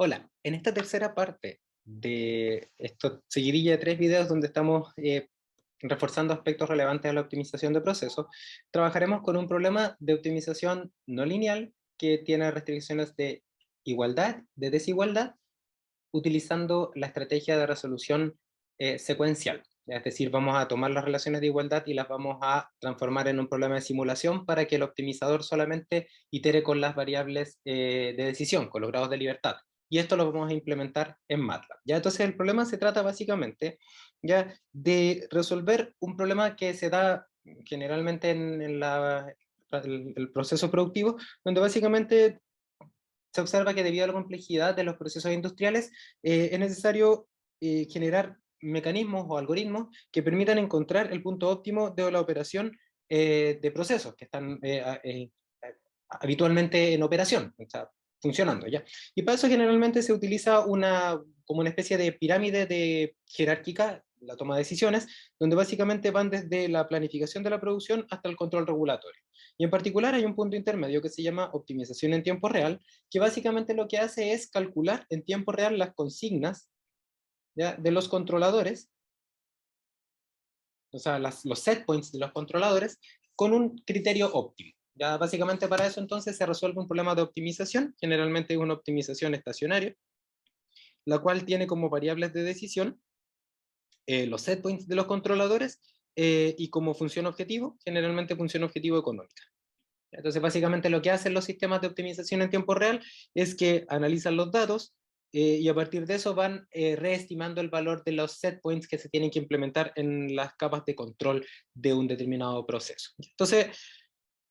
Hola, en esta tercera parte de esta seguidilla de 3 videos donde estamos reforzando aspectos relevantes a la optimización de procesos, trabajaremos con un problema de optimización no lineal que tiene restricciones de igualdad, de desigualdad, utilizando la estrategia de resolución secuencial. Es decir, vamos a tomar las relaciones de igualdad y las vamos a transformar en un problema de simulación para que el optimizador solamente itere con las variables de decisión, con los grados de libertad. Y esto lo vamos a implementar en MATLAB. ¿Ya? Entonces el problema se trata básicamente ya de resolver un problema que se da generalmente el proceso productivo, donde básicamente se observa que debido a la complejidad de los procesos industriales, es necesario generar mecanismos o algoritmos que permitan encontrar el punto óptimo de la operación de procesos que están habitualmente en operación, o sea, funcionando ya. Y para eso generalmente se utiliza como una especie de pirámide jerárquica, la toma de decisiones, donde básicamente van desde la planificación de la producción hasta el control regulatorio. Y en particular hay un punto intermedio que se llama optimización en tiempo real, que básicamente lo que hace es calcular en tiempo real las consignas, ¿ya?, de los controladores, o sea, los set points de los controladores, con un criterio óptimo. Ya básicamente para eso entonces se resuelve un problema de optimización, generalmente una optimización estacionaria, la cual tiene como variables de decisión los set points de los controladores y como función objetivo, generalmente función objetivo económica. Entonces, básicamente lo que hacen los sistemas de optimización en tiempo real es que analizan los datos y a partir de eso van reestimando el valor de los set points que se tienen que implementar en las capas de control de un determinado proceso. Entonces,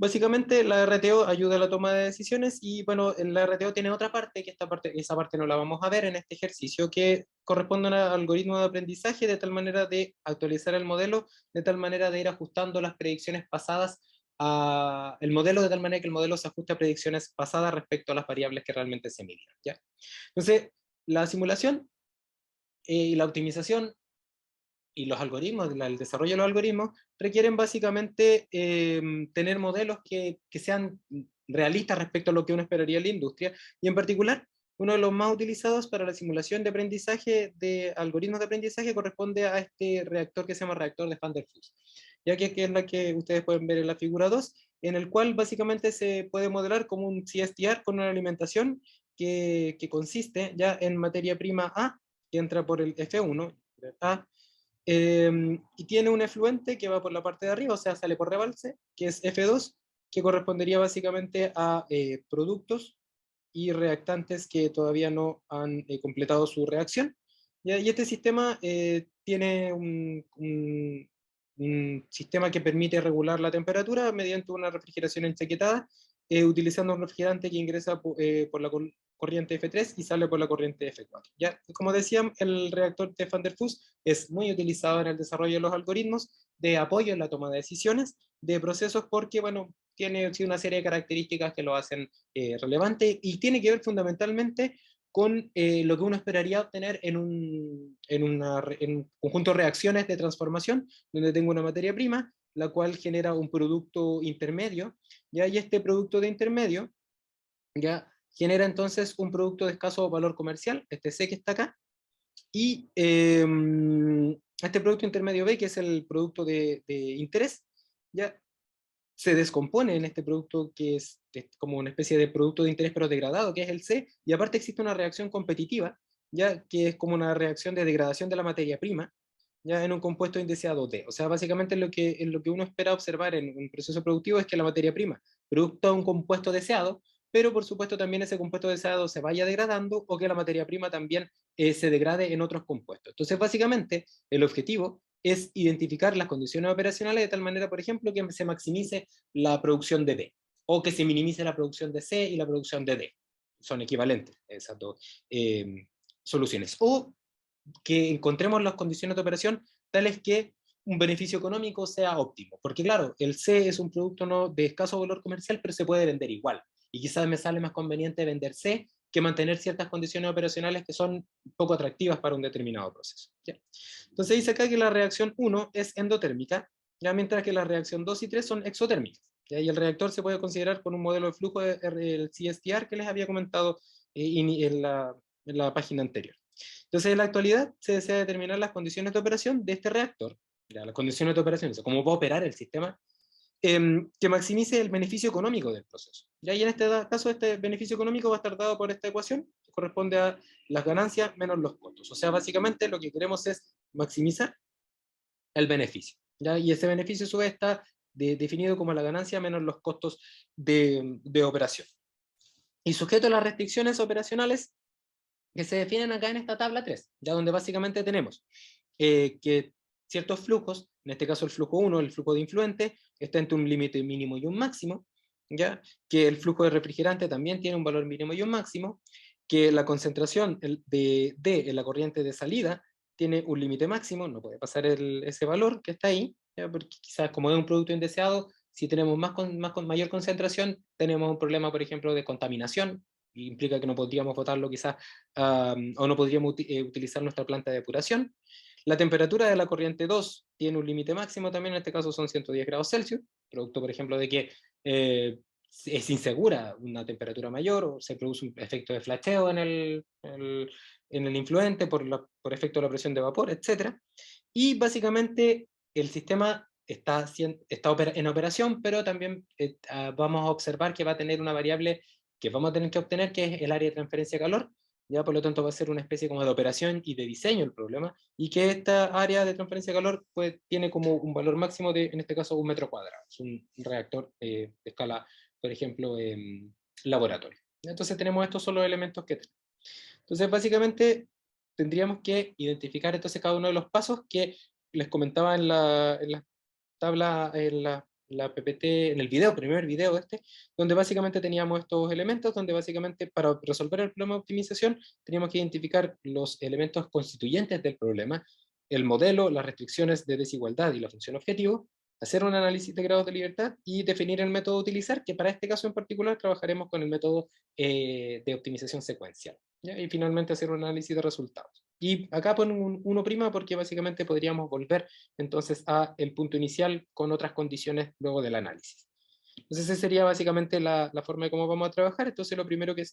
básicamente la RTO ayuda a la toma de decisiones y bueno, la RTO tiene otra parte, que esa parte no la vamos a ver en este ejercicio, que corresponde a un algoritmo de aprendizaje de tal manera de actualizar el modelo, de tal manera de ir ajustando las predicciones pasadas a el modelo, de tal manera que el modelo se ajuste a predicciones pasadas respecto a las variables que realmente se midieron, ¿ya? Entonces, la simulación y la optimización y los algoritmos, el desarrollo de los algoritmos, requieren básicamente tener modelos que sean realistas respecto a lo que uno esperaría en la industria, y en particular, uno de los más utilizados para la simulación de aprendizaje, de algoritmos de aprendizaje, corresponde a este reactor que se llama reactor de Van der Waals, ya que es la que ustedes pueden ver en la figura 2, en el cual básicamente se puede modelar como un CSTR con una alimentación que consiste ya en materia prima A, que entra por el F1, A, y tiene un efluente que va por la parte de arriba, o sea, sale por rebalse, que es F2, que correspondería básicamente a productos y reactantes que todavía no han completado su reacción. ¿Ya? Y este sistema tiene un sistema que permite regular la temperatura mediante una refrigeración enchaquetada, utilizando un refrigerante que ingresa por la corriente F3 y sale por la corriente F4. ¿Ya? Como decían, el reactor de Van der Waals es muy utilizado en el desarrollo de los algoritmos de apoyo en la toma de decisiones de procesos porque, bueno, tiene una serie de características que lo hacen relevante y tiene que ver fundamentalmente con lo que uno esperaría obtener en un conjunto de reacciones de transformación, donde tengo una materia prima, la cual genera un producto intermedio, ¿ya? Y este producto de intermedio ya genera entonces un producto de escaso valor comercial, este C que está acá, y este producto intermedio B, que es el producto de interés, ya se descompone en este producto que es como una especie de producto de interés pero degradado, que es el C, y aparte existe una reacción competitiva, ya que es como una reacción de degradación de la materia prima, ya en un compuesto indeseado D. O sea, básicamente lo que uno espera observar en un proceso productivo es que la materia prima produzca un compuesto deseado, pero por supuesto también ese compuesto deseado se vaya degradando o que la materia prima también se degrade en otros compuestos. Entonces, básicamente, el objetivo es identificar las condiciones operacionales de tal manera, por ejemplo, que se maximice la producción de D, o que se minimice la producción de C y la producción de D. Son equivalentes esas dos soluciones. O que encontremos las condiciones de operación tales que un beneficio económico sea óptimo. Porque claro, el C es un producto no de escaso valor comercial, pero se puede vender igual. Y quizás me sale más conveniente vender C que mantener ciertas condiciones operacionales que son poco atractivas para un determinado proceso. ¿Ya? Entonces dice acá que la reacción 1 es endotérmica, ya mientras que la reacción 2 y 3 son exotérmicas. ¿Ya? Y el reactor se puede considerar con un modelo de flujo del CSTR que les había comentado en la página anterior. Entonces, en la actualidad se desea determinar las condiciones de operación de este reactor, ya, las condiciones de operación, o sea, cómo va a operar el sistema, que maximice el beneficio económico del proceso. Ya, y en este caso, este beneficio económico va a estar dado por esta ecuación, que corresponde a las ganancias menos los costos. O sea, básicamente lo que queremos es maximizar el beneficio. ¿Ya? Y ese beneficio a su vez está definido como la ganancia menos los costos de operación. Y sujeto a las restricciones operacionales que se definen acá en esta tabla 3, ya donde básicamente tenemos que ciertos flujos, en este caso el flujo 1, el flujo de influente, está entre un límite mínimo y un máximo, ¿ya? Que el flujo de refrigerante también tiene un valor mínimo y un máximo, que la concentración en la corriente de salida tiene un límite máximo, no puede pasar ese valor que está ahí, ¿ya? Porque quizás como es un producto indeseado, si tenemos mayor concentración, tenemos un problema, por ejemplo, de contaminación, y implica que no podríamos botarlo quizás, o no podríamos utilizar nuestra planta de depuración. La temperatura de la corriente 2 tiene un límite máximo también, en este caso son 110 grados Celsius, producto, por ejemplo, de que es insegura una temperatura mayor, o se produce un efecto de flasheo en el influente por efecto de la presión de vapor, etc. Y básicamente el sistema está en operación, pero también vamos a observar que va a tener una variable que vamos a tener que obtener, que es el área de transferencia de calor, ya por lo tanto va a ser una especie como de operación y de diseño el problema, y que esta área de transferencia de calor pues, tiene como un valor máximo de, en este caso, 1 metro cuadrado. Es un reactor de escala, por ejemplo, laboratorio. Entonces tenemos estos son los elementos que tenemos. Entonces básicamente tendríamos que identificar entonces cada uno de los pasos que les comentaba en la tabla, la PPT, en el video, primer video donde básicamente teníamos estos elementos, donde básicamente para resolver el problema de optimización teníamos que identificar los elementos constituyentes del problema, el modelo, las restricciones de desigualdad y la función objetivo, hacer un análisis de grados de libertad y definir el método a utilizar, que para este caso en particular trabajaremos con el método de optimización secuencial. ¿Ya? Y finalmente hacer un análisis de resultados. Y acá ponen un 1' porque básicamente podríamos volver entonces a el punto inicial con otras condiciones luego del análisis. Entonces esa sería básicamente la forma de cómo vamos a trabajar. Entonces lo primero que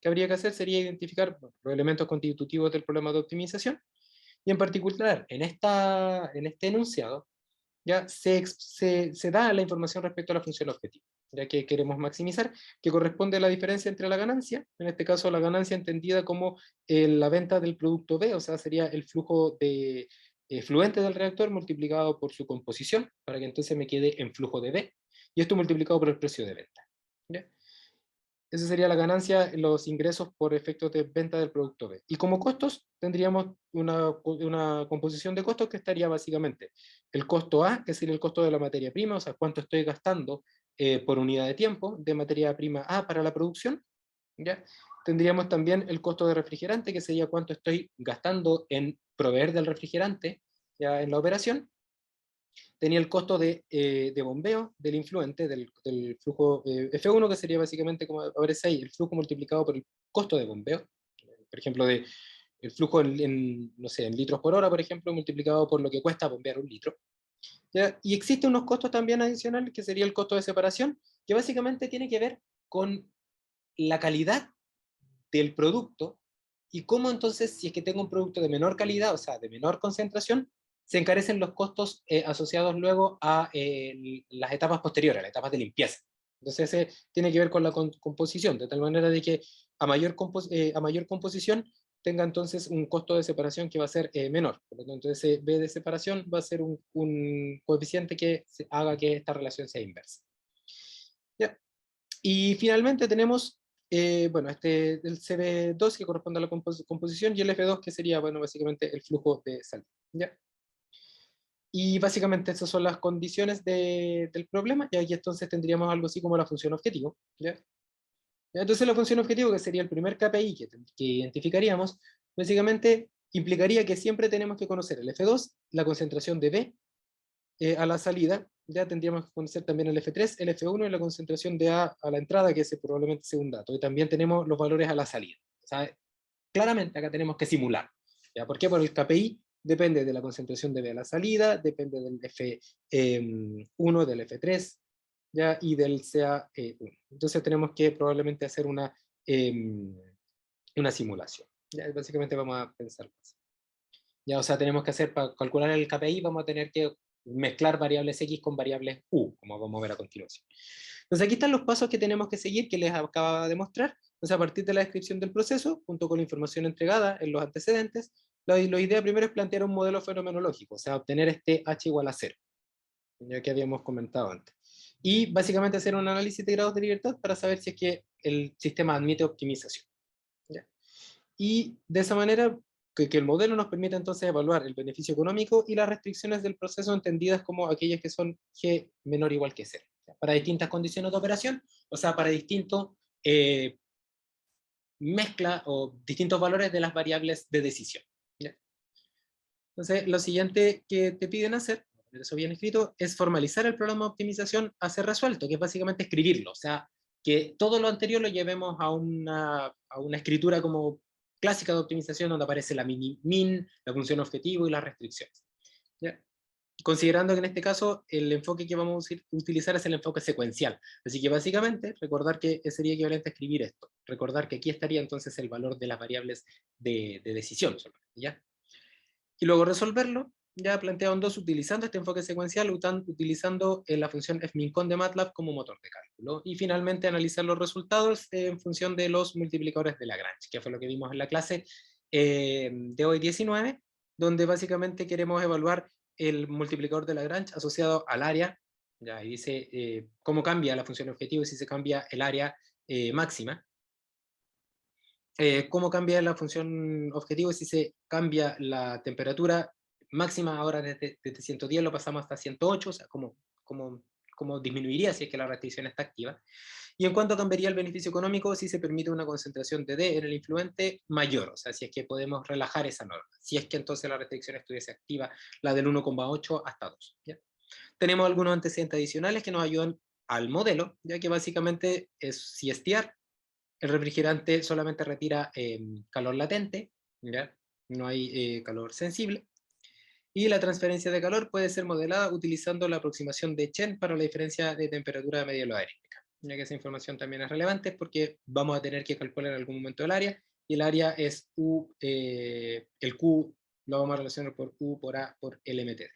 habría que hacer sería identificar los elementos constitutivos del problema de optimización, y en particular en este enunciado ya se da la información respecto a la función objetivo, ya que queremos maximizar, que corresponde a la diferencia entre la ganancia, en este caso la ganancia entendida como la venta del producto B, o sea, sería el flujo de fluente del reactor multiplicado por su composición, para que entonces me quede en flujo de B, y esto multiplicado por el precio de venta. ¿Ya? Esa sería la ganancia, los ingresos por efectos de venta del producto B. Y como costos, tendríamos una composición de costos que estaría básicamente el costo A, que sería el costo de la materia prima, o sea, cuánto estoy gastando por unidad de tiempo de materia prima A para la producción. ¿Ya? Tendríamos también el costo de refrigerante, que sería cuánto estoy gastando en proveer del refrigerante ya en la operación. Tenía el costo de bombeo del influente, del flujo F1, que sería básicamente, como aparece ahí, el flujo multiplicado por el costo de bombeo. Por ejemplo, el flujo no sé, en litros por hora, por ejemplo, multiplicado por lo que cuesta bombear un litro. ¿Ya? Y existen unos costos también adicionales, que sería el costo de separación, que básicamente tiene que ver con la calidad del producto y cómo entonces, si es que tengo un producto de menor calidad, o sea, de menor concentración, se encarecen los costos asociados luego a las etapas posteriores, a las etapas de limpieza. Entonces, tiene que ver con la composición, de tal manera de que a mayor composición tenga entonces un costo de separación que va a ser menor. Por lo tanto, ese B de separación va a ser un coeficiente que haga que esta relación sea inversa. ¿Ya? Y finalmente tenemos bueno, el CB2 que corresponde a la composición y el F2 que sería, bueno, básicamente el flujo de salida. ¿Ya? Y básicamente esas son las condiciones del problema, y aquí entonces tendríamos algo así como la función objetivo. ¿Ya? Entonces la función objetivo, que sería el primer KPI que identificaríamos, básicamente implicaría que siempre tenemos que conocer el F2, la concentración de B a la salida, ya tendríamos que conocer también el F3, el F1 y la concentración de A a la entrada, que es probablemente sea un dato. Y también tenemos los valores a la salida. O sea, claramente acá tenemos que simular. ¿Ya? ¿Por qué? Porque el KPI depende de la concentración de B a la salida, depende del F1, del F3, ¿ya? Y del CA1. Entonces tenemos que probablemente hacer una simulación. Ya, básicamente vamos a pensar más. Ya, o sea, tenemos que hacer, para calcular el KPI, vamos a tener que mezclar variables X con variables U, como vamos a ver a continuación. Entonces aquí están los pasos que tenemos que seguir, que les acaba de mostrar. Entonces, a partir de la descripción del proceso, junto con la información entregada en los antecedentes, la idea primero es plantear un modelo fenomenológico, o sea, obtener este H igual a 0, ya que habíamos comentado antes. Y básicamente hacer un análisis de grados de libertad para saber si es que el sistema admite optimización. ¿Ya? Y de esa manera, que el modelo nos permita entonces evaluar el beneficio económico y las restricciones del proceso entendidas como aquellas que son G menor o igual que 0, ¿ya? Para distintas condiciones de operación, o sea, para distintos mezcla o distintos valores de las variables de decisión. ¿Ya? Entonces, lo siguiente que te piden hacer, eso bien escrito, es formalizar el programa de optimización a ser resuelto, que es básicamente escribirlo, o sea, que todo lo anterior lo llevemos a una escritura como clásica de optimización donde aparece la min, la función objetivo y las restricciones. ¿Ya? Considerando que en este caso el enfoque que vamos a utilizar es el enfoque secuencial. Así que básicamente recordar que sería equivalente a escribir esto. Recordar que aquí estaría entonces el valor de las variables de decisión. ¿Ya? Y luego resolverlo, ya planteado en dos, utilizando este enfoque secuencial, utilizando la función fmincon de MATLAB como motor de cálculo. Y finalmente analizar los resultados en función de los multiplicadores de Lagrange, que fue lo que vimos en la clase de hoy 19, donde básicamente queremos evaluar el multiplicador de Lagrange asociado al área. Ya, y dice cómo cambia la función objetivo si se cambia el área máxima. Cómo cambia la función objetivo si se cambia la temperatura máxima ahora desde 110 lo pasamos hasta 108, o sea, cómo disminuiría si es que la restricción está activa. Y en cuanto cambiaría el beneficio económico si se permite una concentración de D en el influente mayor, o sea, si es que podemos relajar esa norma, si es que entonces la restricción estuviese activa, la del 1,8 hasta 2. ¿Ya? Tenemos algunos antecedentes adicionales que nos ayudan al modelo, ya que básicamente es si estiar, el refrigerante solamente retira calor latente, ¿ya? No hay calor sensible. Y la transferencia de calor puede ser modelada utilizando la aproximación de Chen para la diferencia de temperatura media logarítmica. Ya que esa información también es relevante porque vamos a tener que calcular en algún momento el área, y el área es U, el Q lo vamos a relacionar por U por A por LMTD.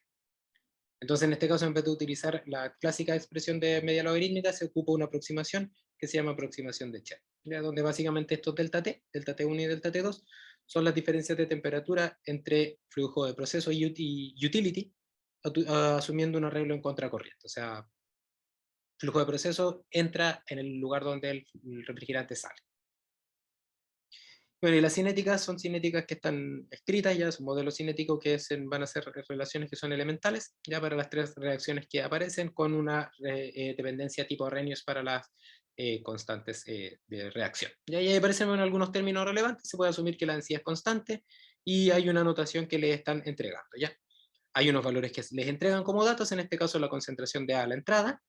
Entonces, en este caso, en vez de utilizar la clásica expresión de media logarítmica, se ocupa una aproximación que se llama aproximación de Chen, ¿ya? Donde básicamente estos delta T1 y delta T2, son las diferencias de temperatura entre flujo de proceso y utility, asumiendo un arreglo en contracorriente. O sea, flujo de proceso entra en el lugar donde el refrigerante sale. Bueno, y las cinéticas son cinéticas que están escritas, ya son modelos cinéticos que van a ser relaciones que son elementales, ya para las tres reacciones que aparecen, con una dependencia tipo Arrhenius para las constantes de reacción. Y ahí aparecen algunos términos relevantes, se puede asumir que la densidad es constante, y hay una notación que le están entregando, ¿ya? Hay unos valores que les entregan como datos, en este caso la concentración de A a la entrada,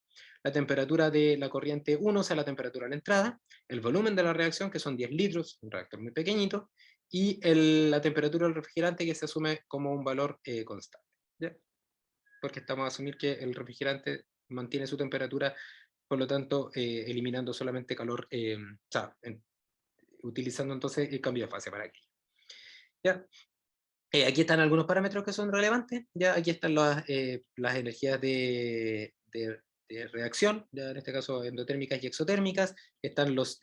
la temperatura de la corriente 1, o sea, la temperatura a la entrada, el volumen de la reacción, que son 10 litros, un reactor muy pequeñito, y la temperatura del refrigerante, que se asume como un valor constante. ¿Ya? Porque estamos a asumir que el refrigerante mantiene su temperatura, por lo tanto, eliminando solamente calor, o sea, utilizando entonces el cambio de fase para aquello. ¿Ya? Aquí están algunos parámetros que son relevantes. Ya aquí están las energías de reacción, ya en este caso endotérmicas y exotérmicas. Están los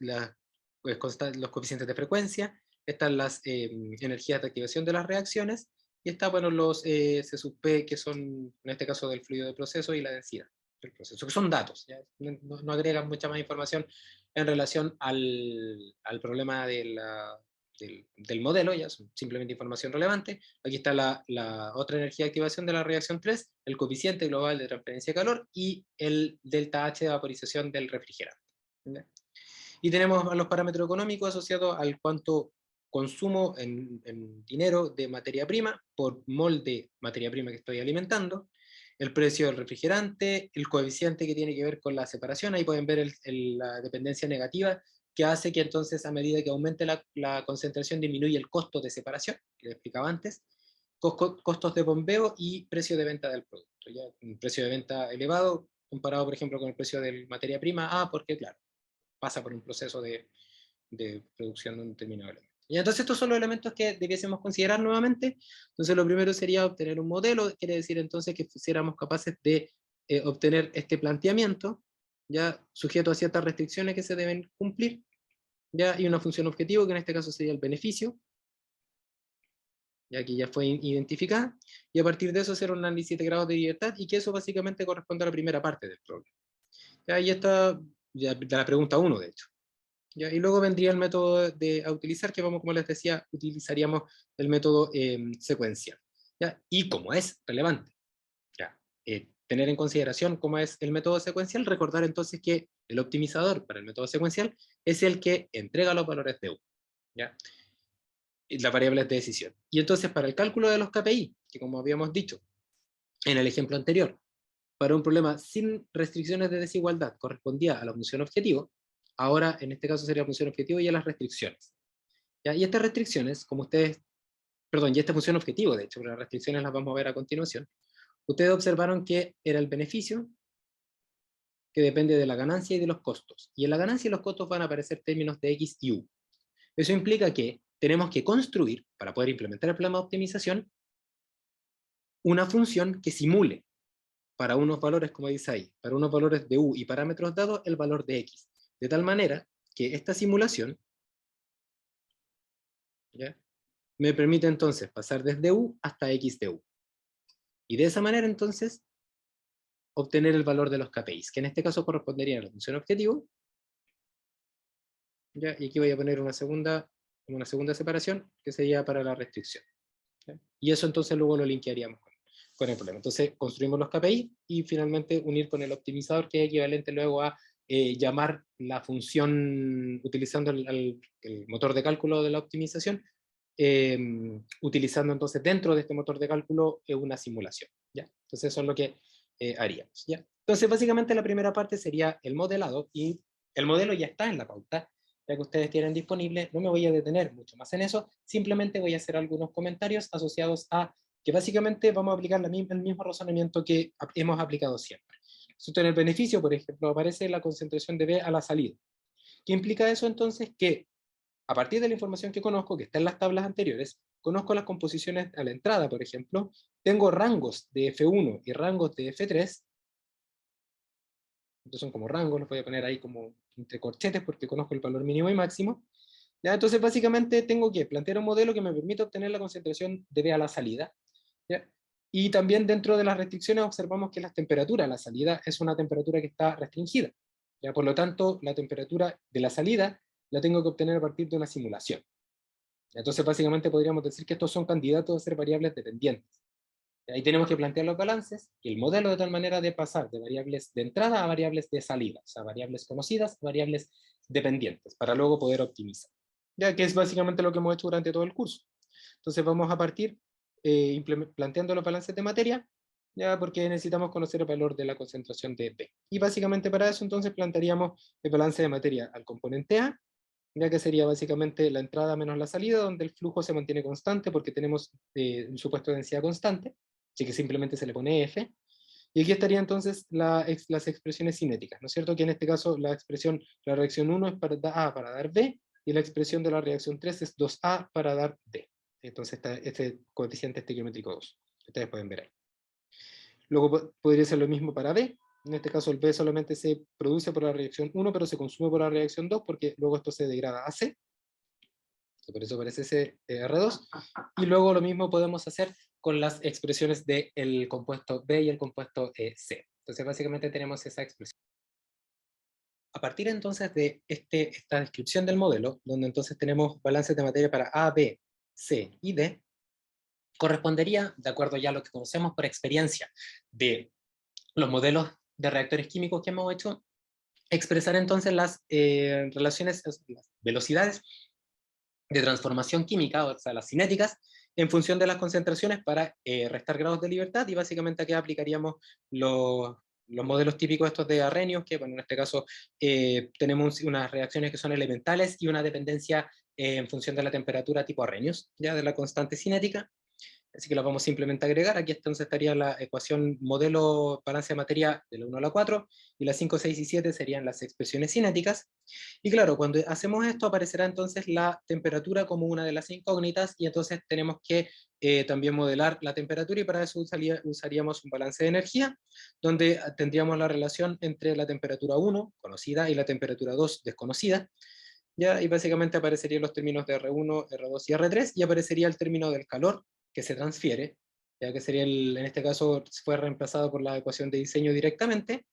coeficientes de frecuencia. Están las energías de activación de las reacciones. Y están, bueno, los C sub P, que son en este caso del fluido de proceso, y la densidad del proceso, que son datos. ¿Ya? No agregan mucha más información en relación al problema del modelo, ya son simplemente información relevante. Aquí está la otra energía de activación de la reacción 3, el coeficiente global de transferencia de calor y el delta H de vaporización del refrigerante. ¿Ya? Y tenemos los parámetros económicos asociados al cuánto consumo en dinero de materia prima por mol de materia prima que estoy alimentando, el precio del refrigerante, el coeficiente que tiene que ver con la separación. Ahí pueden ver la dependencia negativa, que hace que entonces a medida que aumente la concentración disminuye el costo de separación, que les explicaba antes, costos de bombeo y precio de venta del producto. ¿Ya? Un precio de venta elevado comparado, por ejemplo, con el precio de materia prima, porque claro, pasa por un proceso de producción de un determinado elemento. Y entonces estos son los elementos que debiésemos considerar nuevamente. Entonces lo primero sería obtener un modelo, quiere decir entonces que fuéramos capaces de obtener este planteamiento, ya sujeto a ciertas restricciones que se deben cumplir, ya, y una función objetivo, que en este caso sería el beneficio, ya que ya fue identificada, y a partir de eso hacer un análisis de grados de libertad, y que eso básicamente corresponde a la primera parte del problema. Ya, y esta, ya, de la pregunta 1, de hecho. ¿Ya? Y luego vendría el método a utilizar, que vamos, como les decía, utilizaríamos el método secuencial. ¿Ya? Y como es relevante, ¿ya? Tener en consideración cómo es el método secuencial, recordar entonces que el optimizador para el método secuencial es el que entrega los valores de U, ¿ya? Y las variables de decisión. Y entonces para el cálculo de los KPI, que como habíamos dicho en el ejemplo anterior, para un problema sin restricciones de desigualdad correspondía a la función objetivo, ahora en este caso sería la función objetivo y a las restricciones. ¿Ya? Y estas restricciones, como ustedes, perdón, y esta función objetivo, de hecho, pero las restricciones las vamos a ver a continuación, ustedes observaron que era el beneficio que depende de la ganancia y de los costos. Y en la ganancia y los costos van a aparecer términos de X y U. Eso implica que tenemos que construir, para poder implementar el programa de optimización, una función que simule para unos valores, como dice ahí, para unos valores de U y parámetros dados, el valor de X. De tal manera que esta simulación, ¿ya?, me permite entonces pasar desde U hasta X de U. Y de esa manera entonces obtener el valor de los KPIs, que en este caso correspondería a la función objetivo. ¿Ya? Y aquí voy a poner una segunda separación, que sería para la restricción. ¿Ya? Y eso entonces luego lo linkearíamos con el problema. Entonces construimos los KPI y finalmente unir con el optimizador, que es equivalente luego a llamar la función, utilizando el motor de cálculo de la optimización, utilizando entonces dentro de este motor de cálculo una simulación. ¿Ya? Entonces eso es lo que haríamos. ¿Ya? Entonces básicamente la primera parte sería el modelado, y el modelo ya está en la pauta, ya que ustedes tienen disponible. No me voy a detener mucho más en eso, simplemente voy a hacer algunos comentarios asociados a que básicamente vamos a aplicar el mismo razonamiento que hemos aplicado siempre. En el beneficio, por ejemplo, aparece la concentración de B a la salida. ¿Qué implica eso entonces? Que a partir de la información que conozco, que está en las tablas anteriores, conozco las composiciones a la entrada, por ejemplo, tengo rangos de F1 y rangos de F3, entonces son como rangos, los voy a poner ahí como entre corchetes porque conozco el valor mínimo y máximo. ¿Ya? Entonces básicamente tengo que plantear un modelo que me permita obtener la concentración de B a la salida. ¿Ya? Y también dentro de las restricciones observamos que la temperatura a la salida es una temperatura que está restringida. ¿Ya? Por lo tanto, la temperatura de la salida la tengo que obtener a partir de una simulación. Entonces básicamente podríamos decir que estos son candidatos a ser variables dependientes. Ahí tenemos que plantear los balances y el modelo de tal manera de pasar de variables de entrada a variables de salida, o sea, variables conocidas, variables dependientes, para luego poder optimizar. Ya que es básicamente lo que hemos hecho durante todo el curso. Entonces vamos a partir planteando los balances de materia, ya, porque necesitamos conocer el valor de la concentración de B. Y básicamente para eso entonces plantearíamos el balance de materia al componente A, ya que sería básicamente la entrada menos la salida, donde el flujo se mantiene constante porque tenemos un supuesto de densidad constante, así que simplemente se le pone F. Y aquí estaría entonces las expresiones cinéticas, ¿no es cierto? Que en este caso la expresión, la reacción 1 es para A para dar B, y la expresión de la reacción 3 es 2A para dar D. Entonces está este coeficiente estequiométrico 2, ustedes pueden ver ahí. Luego podría ser lo mismo para B. En este caso el B solamente se produce por la reacción 1, pero se consume por la reacción 2, porque luego esto se degrada a C. Por eso aparece ese R2. Y luego lo mismo podemos hacer con las expresiones del compuesto B y el compuesto C. Entonces básicamente tenemos esa expresión. A partir entonces de esta descripción del modelo, donde entonces tenemos balances de materia para A, B, C y D, correspondería, de acuerdo ya a lo que conocemos por experiencia de los modelos de reactores químicos que hemos hecho, expresar entonces las relaciones, las velocidades de transformación química, o sea, las cinéticas, en función de las concentraciones para restar grados de libertad, y básicamente aquí aplicaríamos los modelos típicos estos de Arrhenius, que bueno, en este caso tenemos unas reacciones que son elementales y una dependencia en función de la temperatura tipo Arrhenius, ya de la constante cinética. Así que la vamos simplemente a agregar. Aquí entonces estaría la ecuación modelo balance de materia de la 1 a la 4, y las 5, 6 y 7 serían las expresiones cinéticas. Y claro, cuando hacemos esto aparecerá entonces la temperatura como una de las incógnitas, y entonces tenemos que también modelar la temperatura, y para eso usaríamos un balance de energía, donde tendríamos la relación entre la temperatura 1, conocida, y la temperatura 2, desconocida. ¿Ya? Y básicamente aparecerían los términos de R1, R2 y R3, y aparecería el término del calor que se transfiere, ya que sería en este caso fue reemplazado por la ecuación de diseño directamente,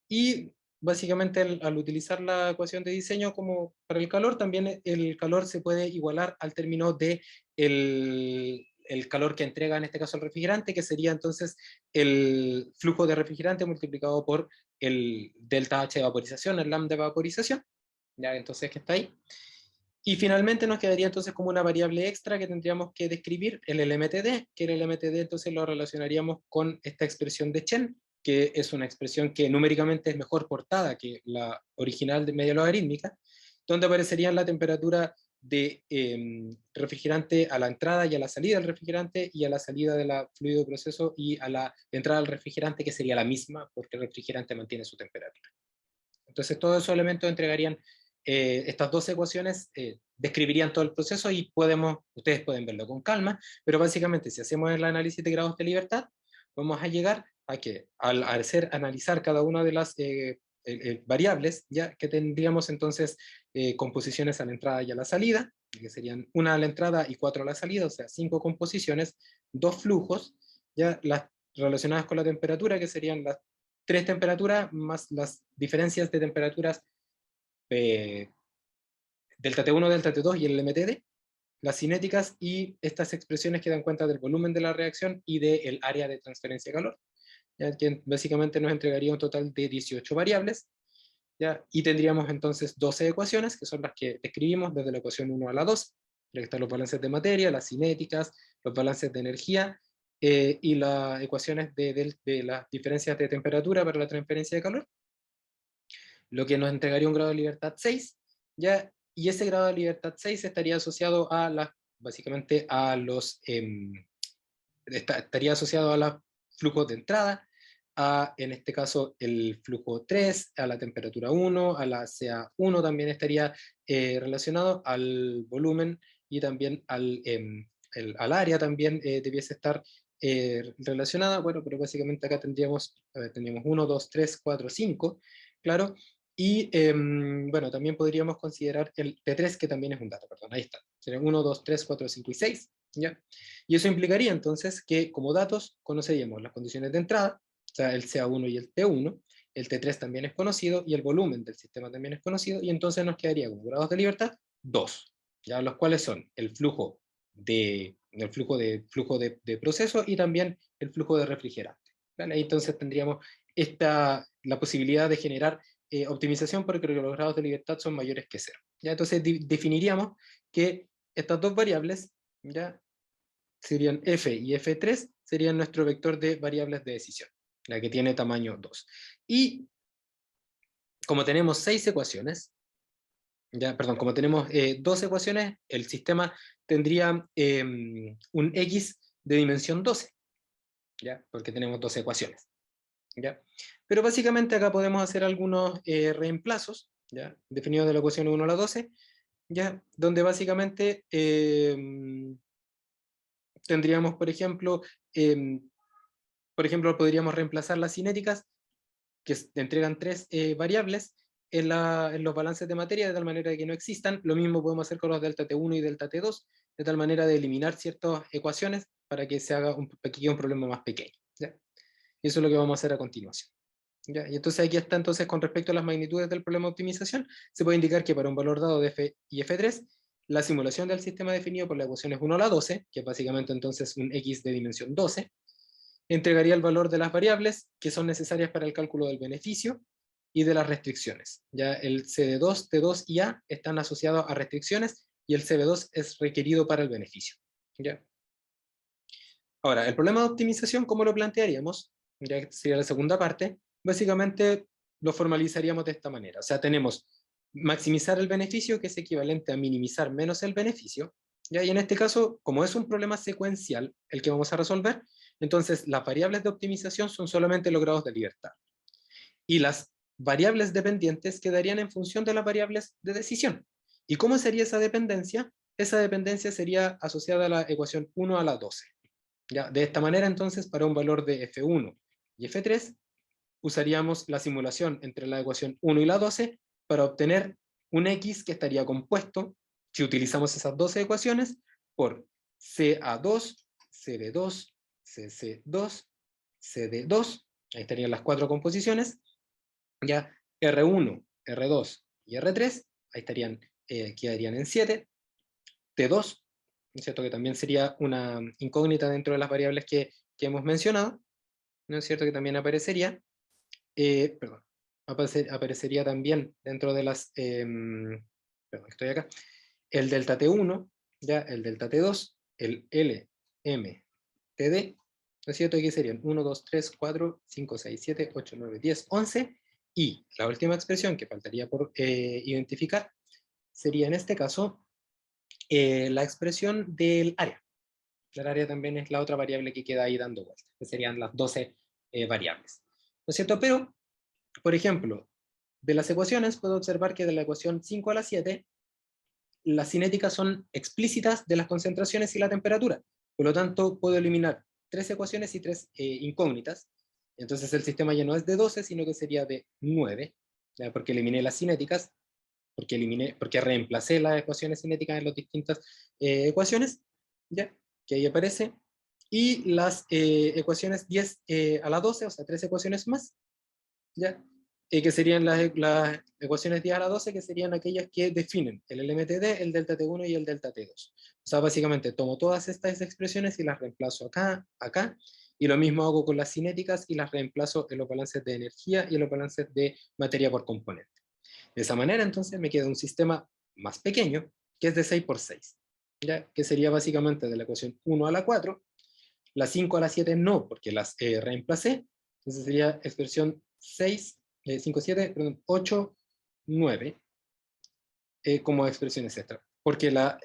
y básicamente al utilizar la ecuación de diseño como para el calor, también el calor se puede igualar al término de el calor que entrega en este caso el refrigerante, que sería entonces el flujo de refrigerante multiplicado por el delta H de vaporización, el lambda de vaporización, ya entonces que está ahí. Y finalmente nos quedaría entonces como una variable extra que tendríamos que describir el LMTD, que el LMTD entonces lo relacionaríamos con esta expresión de Chen, que es una expresión que numéricamente es mejor portada que la original de media logarítmica, donde aparecería la temperatura de refrigerante a la entrada y a la salida del refrigerante, y a la salida del fluido de proceso y a la entrada del refrigerante, que sería la misma porque el refrigerante mantiene su temperatura. Entonces todos esos elementos entregarían estas dos ecuaciones, describirían todo el proceso, y ustedes pueden verlo con calma, pero básicamente si hacemos el análisis de grados de libertad, vamos a llegar a que al analizar cada una de las variables, ya que tendríamos entonces composiciones a la entrada y a la salida, que serían una a la entrada y 4 a la salida, o sea, 5 composiciones, 2 flujos, ya las relacionadas con la temperatura, que serían las 3 temperaturas más las diferencias de temperaturas delta T1, delta T2 y el MTD, las cinéticas, y estas expresiones que dan cuenta del volumen de la reacción y del área de transferencia de calor, ¿ya? Que básicamente nos entregaría un total de 18 variables, ¿ya? Y tendríamos entonces 12 ecuaciones, que son las que describimos desde la ecuación 1 a la 2, ya que están los balances de materia, las cinéticas, los balances de energía, y las ecuaciones de las diferencias de temperatura para la transferencia de calor, lo que nos entregaría un grado de libertad 6, ¿ya? Y ese grado de libertad 6 estaría asociado básicamente a estaría asociado a los flujos de entrada, en este caso el flujo 3, a la temperatura 1, a la CA1 también estaría relacionado, al volumen, y también al área también debiese estar relacionada. Bueno, pero básicamente acá tendríamos 1, 2, 3, 4, 5, claro. Y bueno, también podríamos considerar el T3, que también es un dato, perdón, ahí está. Serían 1, 2, 3, 4, 5 y 6, ¿ya? Y eso implicaría entonces que como datos conoceríamos las condiciones de entrada, o sea, el CA1 y el T1, el T3 también es conocido, y el volumen del sistema también es conocido, y entonces nos quedaría como grados de libertad 2, ¿ya? Los cuales son el flujo de proceso, y también el flujo de refrigerante, ¿vale? Y entonces tendríamos la posibilidad de generar optimización, porque los grados de libertad son mayores que 0. ¿Ya? Entonces definiríamos que estas dos variables, ¿ya?, serían f y f3, serían nuestro vector de variables de decisión, la que tiene tamaño 2. Y como tenemos 6 ecuaciones, como tenemos 2 ecuaciones, el sistema tendría un x de dimensión 12, ¿ya? Porque tenemos 2 ecuaciones, ¿ya? Pero básicamente acá podemos hacer algunos reemplazos, ¿ya?, definidos de la ecuación 1 a la 12, ¿ya?, donde básicamente tendríamos, por ejemplo, podríamos reemplazar las cinéticas, que entregan 3 variables, en los balances de materia, de tal manera que no existan. Lo mismo podemos hacer con los delta T1 y delta T2, de tal manera de eliminar ciertas ecuaciones para que se haga un problema más pequeño, ¿ya? Y eso es lo que vamos a hacer a continuación, ¿ya? Y entonces aquí está, entonces, con respecto a las magnitudes del problema de optimización, se puede indicar que para un valor dado de f y f3, la simulación del sistema definido por la ecuación es 1 a la 12, que es básicamente entonces un x de dimensión 12, entregaría el valor de las variables que son necesarias para el cálculo del beneficio y de las restricciones. Ya el CD2, T2 y A están asociados a restricciones, y el CB2 es requerido para el beneficio, ¿ya? Ahora, el problema de optimización, ¿cómo lo plantearíamos? Ya que sería la segunda parte. Básicamente lo formalizaríamos de esta manera. O sea, tenemos maximizar el beneficio, que es equivalente a minimizar menos el beneficio, ¿Ya? Y en este caso, como es un problema secuencial el que vamos a resolver, entonces las variables de optimización son solamente los grados de libertad. Y las variables dependientes quedarían en función de las variables de decisión. ¿Y cómo sería esa dependencia? Esa dependencia sería asociada a la ecuación 1 a la 12. ¿Ya? De esta manera, entonces, para un valor de F1 y F3, usaríamos la simulación entre la ecuación 1 y la 12 para obtener un X que estaría compuesto, si utilizamos esas 12 ecuaciones, por CA2, CB2, CC2, CD2, ahí estarían las 4 composiciones, ya R1, R2 y R3, ahí estarían, quedarían en 7, T2, ¿no es cierto? Que también sería una incógnita dentro de las variables que hemos mencionado, ¿no es cierto? Que también aparecería, perdón, aparecería también dentro de las, perdón, estoy acá, el delta T1, ya el delta T2, el L, M, TD, ¿no es cierto? Que serían 1, 2, 3, 4, 5, 6, 7, 8, 9, 10, 11, y la última expresión que faltaría por identificar sería en este caso la expresión del área. El área también es la otra variable que queda ahí dando vueltas, que serían las 12 variables. ¿No es cierto? Pero, por ejemplo, de las ecuaciones puedo observar que de la ecuación 5 a la 7, las cinéticas son explícitas de las concentraciones y la temperatura. Por lo tanto, puedo eliminar 3 ecuaciones y 3 incógnitas. Entonces el sistema ya no es de 12, sino que sería de 9, ¿ya? Porque eliminé las cinéticas, porque reemplacé las ecuaciones cinéticas en las distintas ecuaciones, ¿ya? Que ahí aparece. Y las ecuaciones 10 a la 12, o sea, 3 ecuaciones más, ¿ya? Que serían las ecuaciones 10 a la 12, que serían aquellas que definen el LMTD, el delta T1 y el delta T2. O sea, básicamente tomo todas estas expresiones y las reemplazo acá, acá, y lo mismo hago con las cinéticas y las reemplazo en los balances de energía y en los balances de materia por componente. De esa manera, entonces, me queda un sistema más pequeño, que es de 6 por 6, ¿ya? Que sería básicamente de la ecuación 1 a la 4, la 5 a la 7 no, porque las reemplacé, entonces sería expresión 6, 5, 7, perdón, 8, 9, como expresiones extra, porque la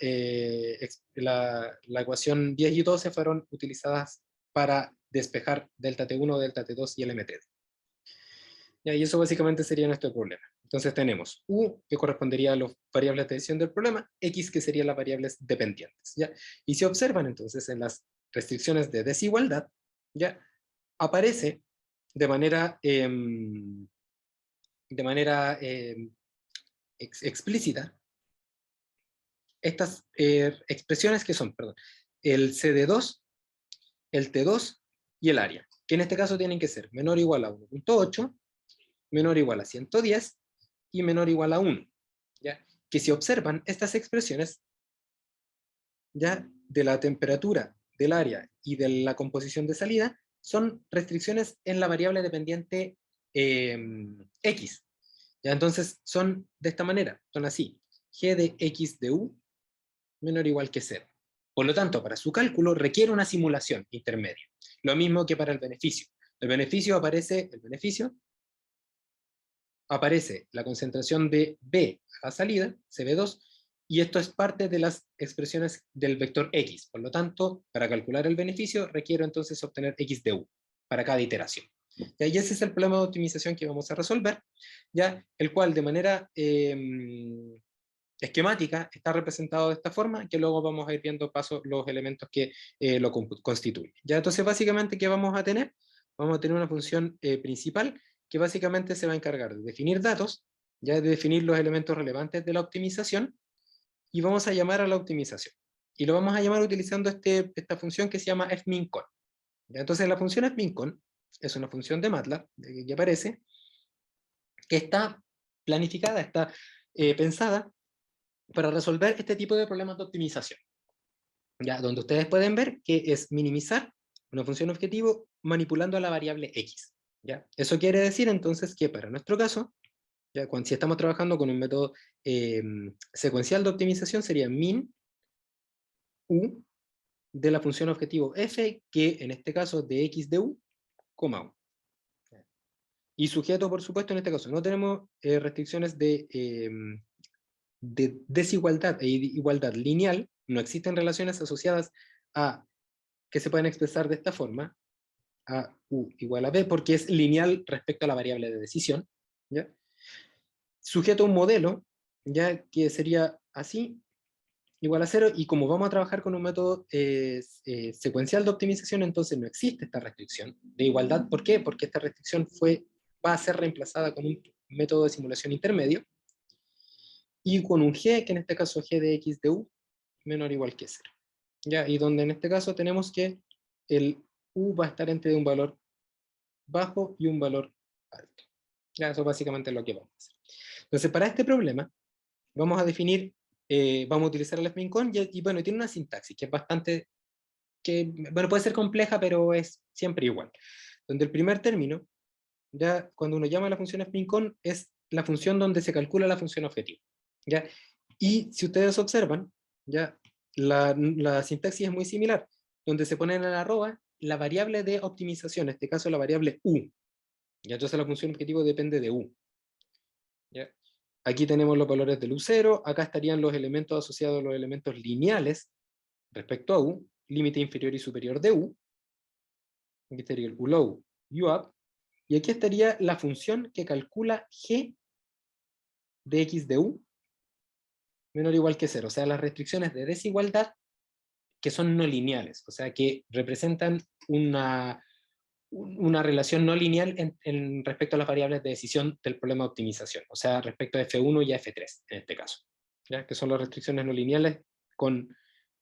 ecuación 10 y 12 fueron utilizadas para despejar delta T1, delta T2 y el MT. Y eso básicamente sería nuestro problema. Entonces tenemos U, que correspondería a las variables de decisión del problema, X, que serían las variables dependientes. ¿Ya? Y si observan entonces en las restricciones de desigualdad, ¿ya? Aparece de manera, explícita estas expresiones que son, perdón, el CD2, el T2 y el área, que en este caso tienen que ser menor o igual a 1.8, menor o igual a 110 y menor o igual a 1. ¿Ya? Que si observan estas expresiones, ya de la temperatura, del área y de la composición de salida, son restricciones en la variable dependiente X. ¿Ya? Entonces son de esta manera, son así, g de x de u menor o igual que 0. Por lo tanto, para su cálculo requiere una simulación intermedia. Lo mismo que para el beneficio. El beneficio aparece la concentración de B a la salida, CB2, y esto es parte de las expresiones del vector X. Por lo tanto, para calcular el beneficio, requiero entonces obtener X de U para cada iteración. ¿Ya? Y ese es el problema de optimización que vamos a resolver, ¿ya? El cual de manera esquemática está representado de esta forma, que luego vamos a ir viendo paso los elementos que lo constituyen. ¿Ya? Entonces, básicamente, ¿qué vamos a tener? Vamos a tener una función principal que básicamente se va a encargar de definir datos, ya de definir los elementos relevantes de la optimización, y vamos a llamar a la optimización. Y lo vamos a llamar utilizando esta función que se llama fmincon. ¿Ya? Entonces la función fmincon es una función de MATLAB que aparece, que está planificada, está pensada para resolver este tipo de problemas de optimización. ¿Ya? Donde ustedes pueden ver que es minimizar una función objetivo manipulando a la variable x. ¿Ya? Eso quiere decir entonces que para nuestro caso, ¿ya? Si estamos trabajando con un método secuencial de optimización, sería min u de la función objetivo f, que en este caso es de x de u, coma u. Y sujeto, por supuesto, en este caso no tenemos restricciones de desigualdad e igualdad lineal, no existen relaciones asociadas a que se pueden expresar de esta forma, a U igual a B, porque es lineal respecto a la variable de decisión, ¿ya? Sujeto a un modelo, ya que sería así, igual a 0, y como vamos a trabajar con un método secuencial de optimización, entonces no existe esta restricción de igualdad. ¿Por qué? Porque esta restricción va a ser reemplazada con un método de simulación intermedio, y con un g, que en este caso g de x de u, menor o igual que 0. ¿Ya? Y donde en este caso tenemos que el u va a estar entre un valor bajo y un valor alto. Ya, eso básicamente es lo que vamos a hacer. Entonces, para este problema, vamos a definir, vamos a utilizar el FMINCON, y bueno, tiene una sintaxis que es bastante, bueno, puede ser compleja, pero es siempre igual. Donde el primer término, ya cuando uno llama a la función FMINCON, es la función donde se calcula la función objetivo. ¿Ya? Y si ustedes observan, ya la sintaxis es muy similar, donde se pone en el arroba la variable de optimización, en este caso la variable u. ¿Ya? Entonces la función objetivo depende de u. ¿Ya? Aquí tenemos los valores del u0, acá estarían los elementos asociados a los elementos lineales respecto a u, límite inferior y superior de u, aquí estaría el ulow, uup, y aquí estaría la función que calcula g de x de u menor o igual que 0, o sea, las restricciones de desigualdad que son no lineales, o sea, que representan una relación no lineal respecto a las variables de decisión del problema de optimización, o sea, respecto a F1 y a F3 en este caso, ¿ya? Que son las restricciones no lineales con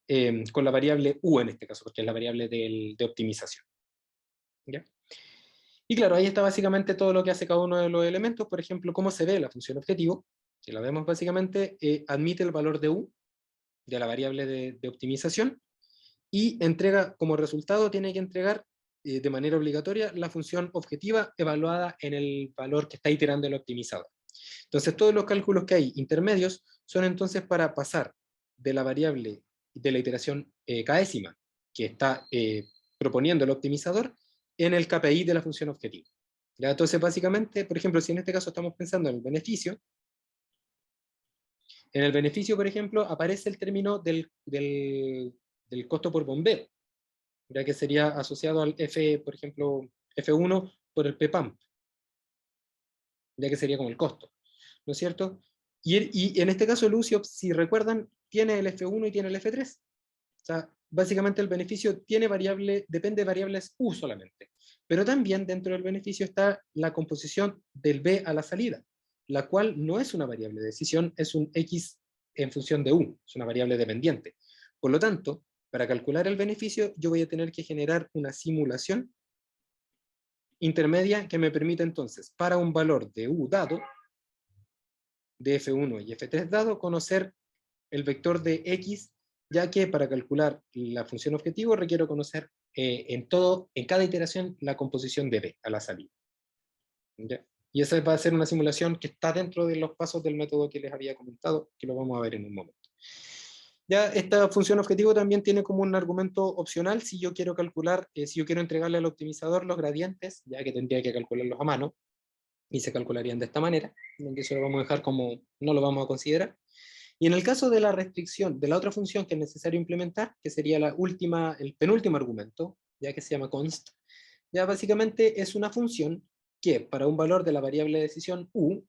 la variable U en este caso, porque es la variable de optimización. ¿Ya? Y claro, ahí está básicamente todo lo que hace cada uno de los elementos. Por ejemplo, cómo se ve la función objetivo. Si la vemos básicamente, admite el valor de U, de la variable de optimización, y entrega, como resultado, tiene que entregar de manera obligatoria la función objetiva evaluada en el valor que está iterando el optimizador. Entonces, todos los cálculos que hay intermedios son entonces para pasar de la variable de la iteración késima que está proponiendo el optimizador en el KPI de la función objetivo. ¿Ya? Entonces, básicamente, por ejemplo, si en este caso estamos pensando en el beneficio, por ejemplo, aparece el término del costo por bombeo, ya que sería asociado al F, por ejemplo, F1 por el PPAM, ya que sería como el costo, ¿no es cierto? Y en este caso Lucio, si recuerdan, tiene el F1 y tiene el F3. O sea, básicamente el beneficio depende de variables U solamente. Pero también dentro del beneficio está la composición del B a la salida, la cual no es una variable de decisión, es un X en función de U, es una variable dependiente. Por lo tanto, para calcular el beneficio, yo voy a tener que generar una simulación intermedia que me permita entonces, para un valor de U dado, de F1 y F3 dado, conocer el vector de X, ya que para calcular la función objetivo requiero conocer en cada iteración la composición de B a la salida. ¿Ya? Y esa va a ser una simulación que está dentro de los pasos del método que les había comentado, que lo vamos a ver en un momento. Ya esta función objetivo también tiene como un argumento opcional si yo quiero calcular, si yo quiero entregarle al optimizador los gradientes, ya que tendría que calcularlos a mano, y se calcularían de esta manera, donde eso lo vamos a dejar como no lo vamos a considerar. Y en el caso de la restricción de la otra función que es necesario implementar, que sería el penúltimo argumento, ya que se llama const, ya básicamente es una función que para un valor de la variable de decisión u,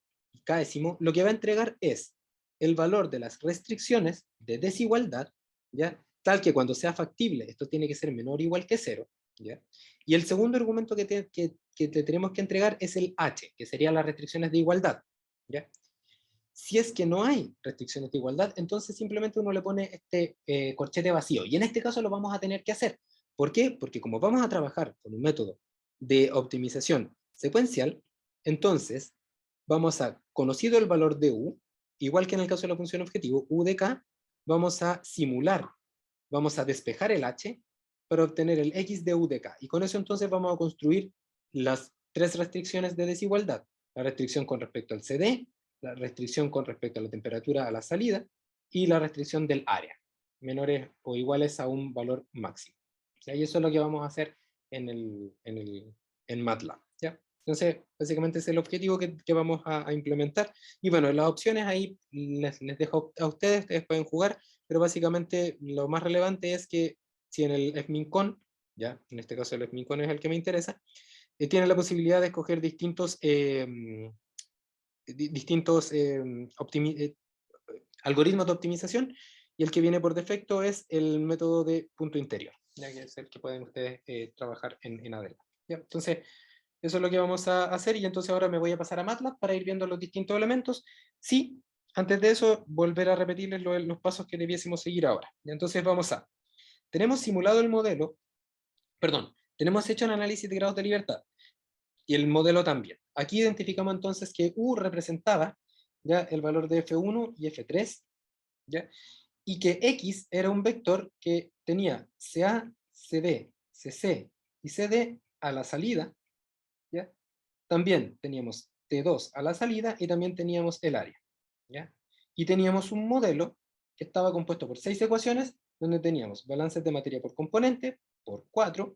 késimo, lo que va a entregar es el valor de las restricciones de desigualdad, ¿ya? Tal que cuando sea factible esto tiene que ser menor o igual que 0, ¿ya? Y el segundo argumento que te tenemos que entregar es el h, que serían las restricciones de igualdad, ¿ya? Si es que no hay restricciones de igualdad, entonces simplemente uno le pone este corchete vacío. Y en este caso lo vamos a tener que hacer. ¿Por qué? Porque como vamos a trabajar con un método de optimización secuencial, entonces vamos a, conocido el valor de u, igual que en el caso de la función objetivo, u de k, vamos a simular, vamos a despejar el h para obtener el x de u de k. Y con eso entonces vamos a construir las tres restricciones de desigualdad. La restricción con respecto al CD, la restricción con respecto a la temperatura a la salida y la restricción del área, menores o iguales a un valor máximo. ¿Ya? Y eso es lo que vamos a hacer en MATLAB. ¿Ya? Entonces, básicamente es el objetivo que vamos a implementar. Y bueno, las opciones ahí les dejo a ustedes pueden jugar. pero básicamente lo más relevante es que si en el FMINCON, ya, en este caso el FMINCON es el que me interesa, tiene la posibilidad de escoger distintos algoritmos de optimización, y el que viene por defecto es el método de punto interior, ya que es el que pueden ustedes trabajar en adelante. ¿Ya? Entonces, eso es lo que vamos a hacer, y entonces ahora me voy a pasar a MATLAB para ir viendo los distintos elementos. Sí, antes de eso, volver a repetirles los pasos que debiésemos seguir ahora. Y entonces vamos a, tenemos simulado el modelo, perdón, tenemos hecho un análisis de grados de libertad, y el modelo también. Aquí identificamos entonces que U representaba ya el valor de F1 y F3, ¿ya? Y que X era un vector que tenía CA, CD, CC y CD a la salida, ¿ya? También teníamos T2 a la salida y también teníamos el área, ¿ya? Y teníamos un modelo que estaba compuesto por 6 ecuaciones, donde teníamos balances de materia por componente, por 4,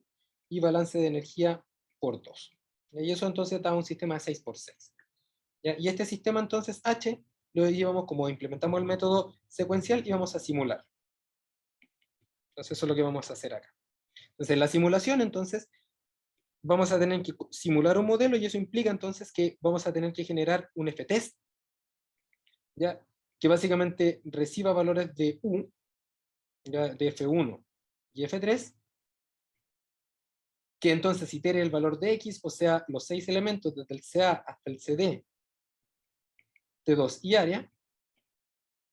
y balance de energía por 2. Y eso entonces daba un sistema de 6 por 6. ¿Ya? Y este sistema entonces H lo íbamos, como implementamos el método secuencial, íbamos a simular. Entonces eso es lo que vamos a hacer acá. Entonces en la simulación entonces vamos a tener que simular un modelo, y eso implica entonces que vamos a tener que generar un F-test, ¿ya? Que básicamente reciba valores de U, ¿ya? De F1 y F3, que entonces itere el valor de X, o sea, los 6 elementos desde el CA hasta el CD, T2 y área,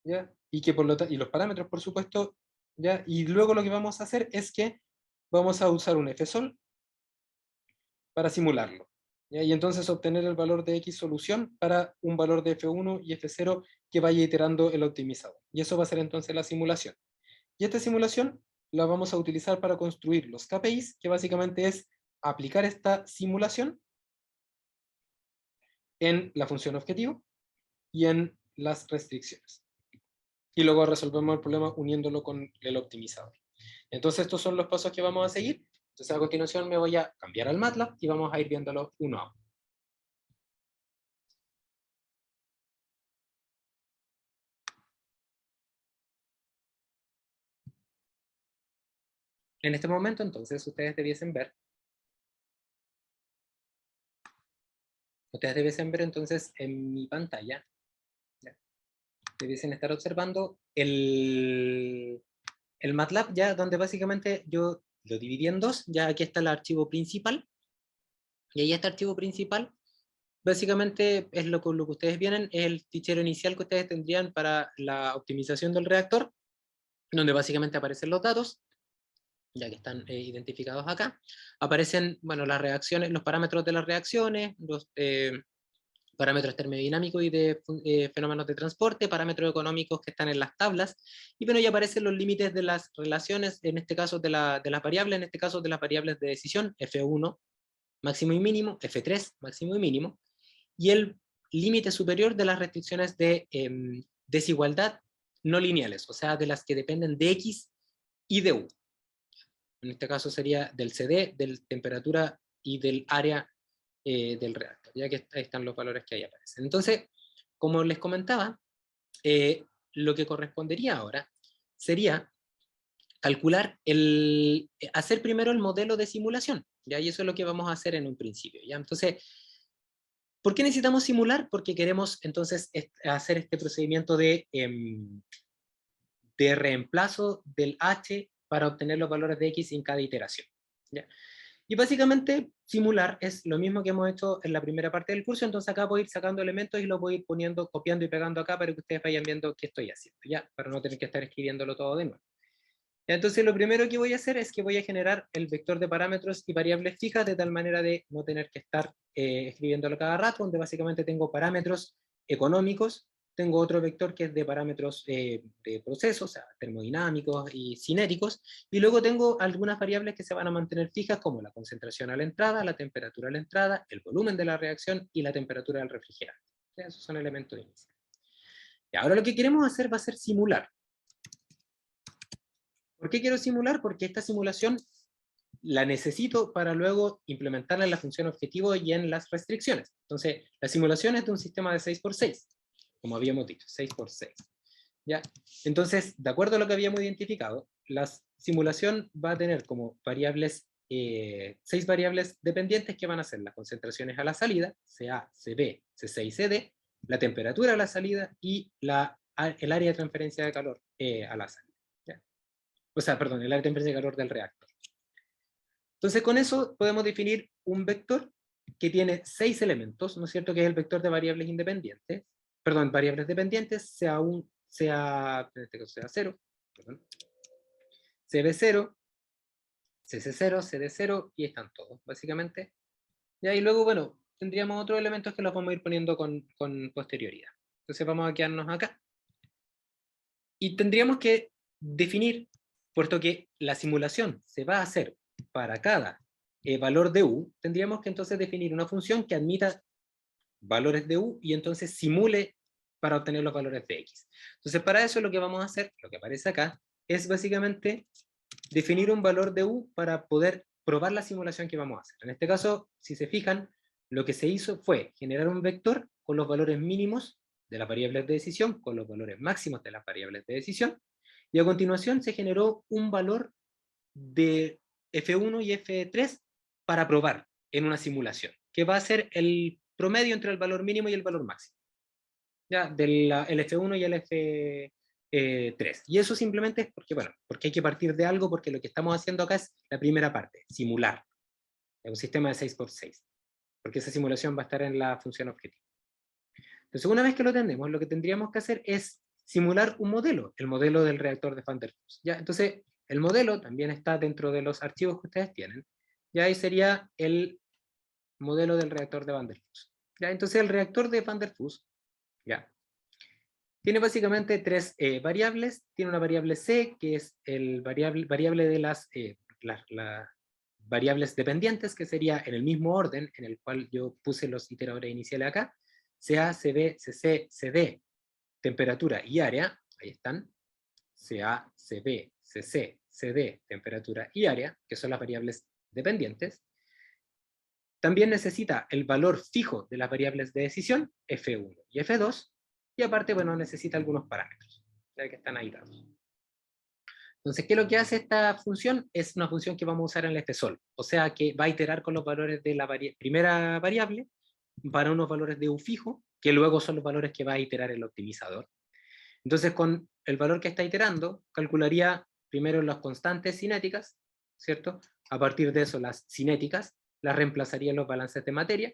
¿ya? Y, que por y los parámetros, por supuesto, ¿ya? Y luego lo que vamos a hacer es que vamos a usar un FSOL para simularlo, ¿ya? Y entonces obtener el valor de X solución para un valor de F1 y F0 que vaya iterando el optimizador. Y eso va a ser entonces la simulación. Y esta simulación la vamos a utilizar para construir los KPIs, que básicamente es aplicar esta simulación en la función objetivo y en las restricciones. Y luego resolvemos el problema uniéndolo con el optimizador. Entonces estos son los pasos que vamos a seguir. Entonces a continuación me voy a cambiar al MATLAB y vamos a ir viéndolo uno a uno. En este momento entonces ustedes debiesen ver entonces en mi pantalla, ¿ya? Debiesen estar observando el MATLAB, ya donde básicamente yo lo dividí en dos. Ya aquí está el archivo principal, y ahí este archivo principal básicamente es lo que ustedes vienen, es el fichero inicial que ustedes tendrían para la optimización del reactor, donde básicamente aparecen los datos, ya que están identificados acá. Aparecen, bueno, las reacciones, los parámetros de las reacciones, los parámetros termodinámicos y de fenómenos de transporte, parámetros económicos que están en las tablas, y bueno, ya aparecen los límites de las relaciones, en este caso de las variables, en este caso de las variables de decisión, F1 máximo y mínimo, F3 máximo y mínimo, y el límite superior de las restricciones de desigualdad no lineales, o sea, de las que dependen de X y de U. En este caso sería del CD, de temperatura y del área del reactor, ya que ahí están los valores que ahí aparecen. Entonces, como les comentaba, lo que correspondería ahora sería calcular hacer primero el modelo de simulación, ¿ya? Y eso es lo que vamos a hacer en un principio, ¿ya? Entonces, ¿por qué necesitamos simular? Porque queremos entonces hacer este procedimiento de reemplazo del H para obtener los valores de X en cada iteración, ¿ya? Y básicamente simular es lo mismo que hemos hecho en la primera parte del curso. Entonces acá voy a ir sacando elementos y los voy a ir poniendo, copiando y pegando acá para que ustedes vayan viendo qué estoy haciendo, ¿ya? Para no tener que estar escribiéndolo todo de nuevo. Entonces lo primero que voy a hacer es que voy a generar el vector de parámetros y variables fijas, de tal manera de no tener que estar escribiéndolo cada rato, donde básicamente tengo parámetros económicos, tengo otro vector que es de parámetros de procesos, o sea, termodinámicos y cinéticos, y luego tengo algunas variables que se van a mantener fijas, como la concentración a la entrada, la temperatura a la entrada, el volumen de la reacción y la temperatura del refrigerante. Esos son elementos iniciales. Y ahora lo que queremos hacer va a ser simular. ¿Por qué quiero simular? Porque esta simulación la necesito para luego implementarla en la función objetivo y en las restricciones. Entonces, la simulación es de un sistema de 6x6, como habíamos dicho, 6x6. ¿ya? Entonces, de acuerdo a lo que habíamos identificado, la simulación va a tener como variables, 6 variables dependientes que van a ser las concentraciones a la salida, CA, CB, CC y CD, la temperatura a la salida y el área de transferencia de calor a la salida. ¿Ya? O sea, perdón, el área de transferencia de calor del reactor. Entonces, con eso podemos definir un vector que tiene 6 elementos, ¿no es cierto? Que es el vector de variables independientes, perdón, variables dependientes, sea en este caso sea 0, perdón, CB0, CC0, CD0, y están todos, básicamente. Y luego, bueno, tendríamos otros elementos que los vamos a ir poniendo con posterioridad. Entonces vamos a quedarnos acá. Y tendríamos que definir, puesto que la simulación se va a hacer para cada valor de U, tendríamos que entonces definir una función que admita valores de U y entonces simule para obtener los valores de X. Entonces para eso lo que vamos a hacer, lo que aparece acá, es básicamente definir un valor de U para poder probar la simulación que vamos a hacer. En este caso, si se fijan, lo que se hizo fue generar un vector con los valores mínimos de las variables de decisión, con los valores máximos de las variables de decisión, y a continuación se generó un valor de F1 y F3 para probar en una simulación, que va a ser el promedio entre el valor mínimo y el valor máximo, ya, del el F1 y el F3. Y eso simplemente es porque, bueno, porque hay que partir de algo, porque lo que estamos haciendo acá es la primera parte, simular. Es un sistema de 6x6, porque esa simulación va a estar en la función objetivo. Entonces, una vez que lo tenemos, lo que tendríamos que hacer es simular un modelo, el modelo del reactor de Van der Waals. ¿Ya? Entonces, el modelo también está dentro de los archivos que ustedes tienen. Ya ahí sería el modelo del reactor de Van der Waals. ¿Ya? Entonces, el reactor de Van der Waals, ¿ya? Tiene básicamente 3 variables. Tiene una variable C, que es el variable de las variables dependientes, que sería en el mismo orden en el cual yo puse los iteradores iniciales acá. CA, CB, CC, CD, temperatura y área, ahí están. CA, CB, CC, CD, temperatura y área, que son las variables dependientes. También necesita el valor fijo de las variables de decisión, F1 y F2, y aparte, bueno, necesita algunos parámetros, ya que están ahí dados. Entonces, ¿qué es lo que hace esta función? Es una función que vamos a usar en el FSOL, o sea que va a iterar con los valores de la primera variable para unos valores de U fijo, que luego son los valores que va a iterar el optimizador. Entonces, con el valor que está iterando, calcularía primero las constantes cinéticas, ¿cierto? A partir de eso, las cinéticas las reemplazaría en los balances de materia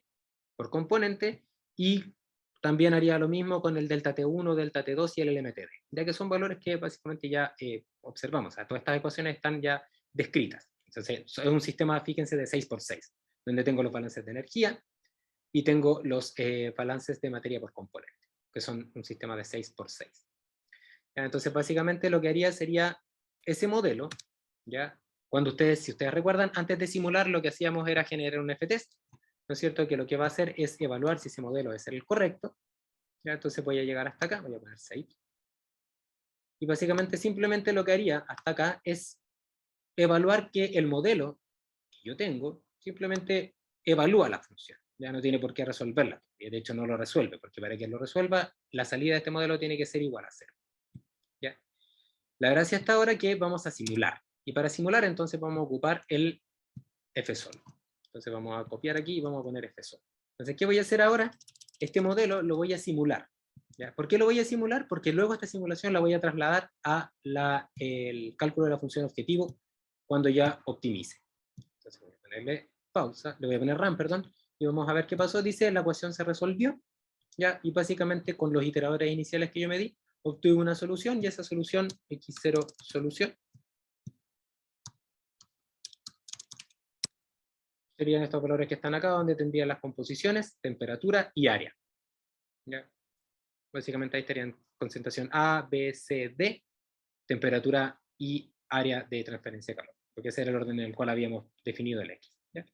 por componente, y también haría lo mismo con el delta T1, delta T2 y el LMTD, ya que son valores que básicamente ya observamos. O sea, todas estas ecuaciones están ya descritas. Entonces, es un sistema, fíjense, de 6x6, donde tengo los balances de energía y tengo los balances de materia por componente, que son un sistema de 6x6. Entonces, básicamente lo que haría sería ese modelo, ¿ya? Cuando si ustedes recuerdan, antes de simular lo que hacíamos era generar un F-test, ¿no es cierto? Que lo que va a hacer es evaluar si ese modelo es el correcto, ¿ya? Entonces voy a llegar hasta acá, voy a poner save. Y básicamente simplemente lo que haría hasta acá es evaluar que el modelo que yo tengo simplemente evalúa la función, ya no tiene por qué resolverla, y de hecho no lo resuelve, porque para que lo resuelva, la salida de este modelo tiene que ser igual a 0. ¿Ya? La gracia está ahora que vamos a simular. Y para simular entonces vamos a ocupar el FSOL. Entonces vamos a copiar aquí y vamos a poner FSOL. Entonces, ¿qué voy a hacer ahora? Este modelo lo voy a simular. ¿Ya? ¿Por qué lo voy a simular? Porque luego esta simulación la voy a trasladar a el cálculo de la función objetivo cuando ya optimice. Entonces voy a ponerle pausa, le voy a poner RAM, perdón, y vamos a ver qué pasó. Dice, la ecuación se resolvió, ¿ya? Y básicamente con los iteradores iniciales que yo me di, obtuve una solución, y esa solución, X0 solución, serían estos valores que están acá, donde tendrían las composiciones, temperatura y área. ¿Ya? Básicamente ahí estarían concentración A, B, C, D, temperatura y área de transferencia de calor, porque ese era el orden en el cual habíamos definido el X. ¿Ya?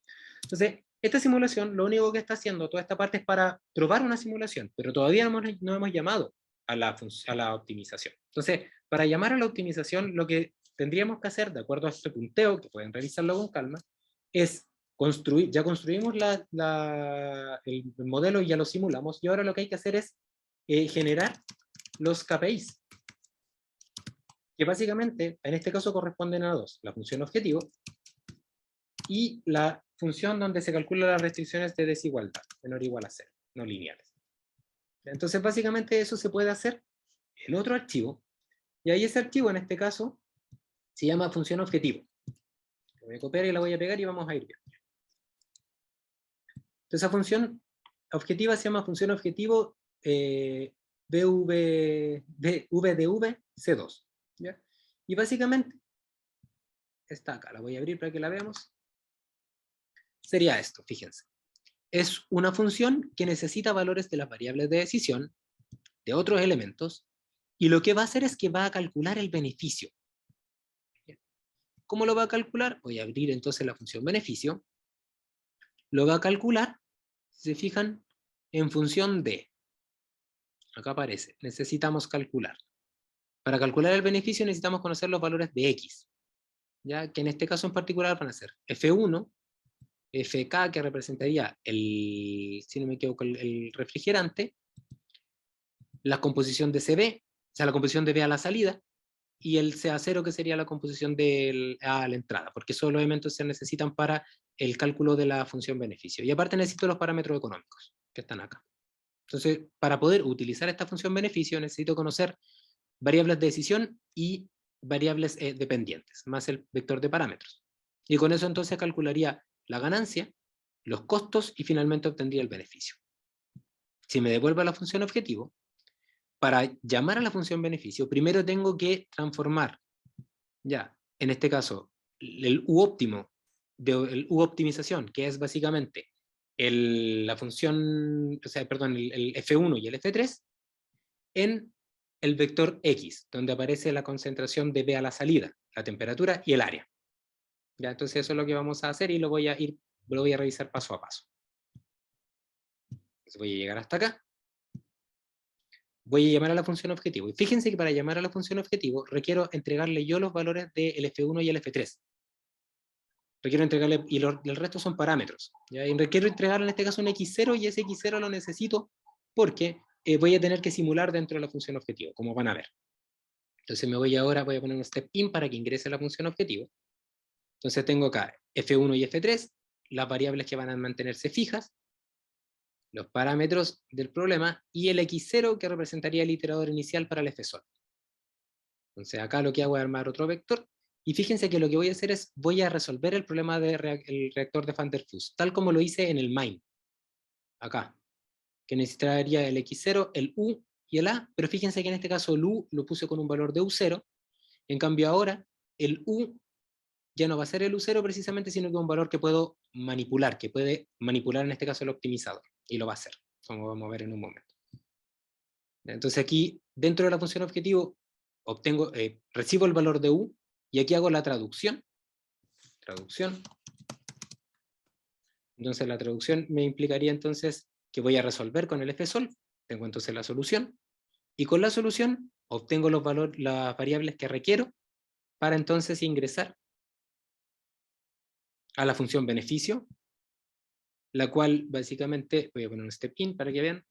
Entonces, esta simulación, lo único que está haciendo, toda esta parte es para probar una simulación, pero todavía no hemos llamado a la optimización. Entonces, para llamar a la optimización, lo que tendríamos que hacer, de acuerdo a este punteo, que pueden revisarlo con calma, es construir, ya construimos el modelo y ya lo simulamos, y ahora lo que hay que hacer es generar los KPIs. que básicamente en este caso corresponden a dos: la función objetivo y la función donde se calculan las restricciones de desigualdad, menor o igual a 0, no lineales. Entonces básicamente eso se puede hacer en otro archivo, y ahí ese archivo en este caso se llama función objetivo. La voy a copiar y la voy a pegar y vamos a ir bien. Entonces esa función objetiva se llama función objetivo VDV C2. Y básicamente está acá, la voy a abrir para que la veamos. Sería esto, fíjense. Es una función que necesita valores de las variables de decisión, de otros elementos, y lo que va a hacer es que va a calcular el beneficio. ¿Cómo lo va a calcular? Voy a abrir entonces la función beneficio. Lo va a calcular, si se fijan, en función de, acá aparece, necesitamos calcular. Para calcular el beneficio necesitamos conocer los valores de X, ¿ya? Que en este caso en particular van a ser F1, FK, que representaría si no me equivoco, el refrigerante, la composición de CB, o sea, la composición de B a la salida, y el CA0, que sería la composición de A a la entrada, porque esos elementos se necesitan para el cálculo de la función beneficio. Y aparte necesito los parámetros económicos, que están acá. Entonces, para poder utilizar esta función beneficio, necesito conocer variables de decisión y variables dependientes, más el vector de parámetros. Y con eso entonces calcularía la ganancia, los costos y finalmente obtendría el beneficio. Si me devuelve la función objetivo, para llamar a la función beneficio, primero tengo que transformar, ya, en este caso, el U óptimo, el U optimización, que es básicamente la función, o sea, perdón, el F1 y el F3, en el vector X, donde aparece la concentración de B a la salida, la temperatura y el área. Ya, entonces eso es lo que vamos a hacer y lo voy a revisar paso a paso. Entonces voy a llegar hasta acá. Voy a llamar a la función objetivo. Y fíjense que para llamar a la función objetivo requiero entregarle yo los valores del F1 y el F3. Requiero entregarle, y el resto son parámetros. ¿Ya? Y requiero entregarle en este caso un X0, y ese X0 lo necesito porque voy a tener que simular dentro de la función objetivo, como van a ver. Entonces voy a poner un step in para que ingrese la función objetivo. Entonces tengo acá F1 y F3, las variables que van a mantenerse fijas, los parámetros del problema, y el X0 que representaría el iterador inicial para el F-sol. Entonces acá lo que hago es armar otro vector, y fíjense que lo que voy a hacer es, voy a resolver el problema del reactor de Van der Fuss, tal como lo hice en el main, acá, que necesitaría el X0, el U y el A, pero fíjense que en este caso el U lo puse con un valor de U0, en cambio ahora el U ya no va a ser el U0 precisamente, sino que un valor que puedo manipular, que puede manipular en este caso el optimizador, y lo va a hacer, como vamos a ver en un momento. Entonces aquí, dentro de la función objetivo, recibo el valor de U, y aquí hago la traducción. Entonces la traducción me implicaría entonces que voy a resolver con el F-sol, tengo entonces la solución, y con la solución obtengo las variables que requiero para entonces ingresar a la función beneficio, la cual básicamente, voy a poner un step in para que vean,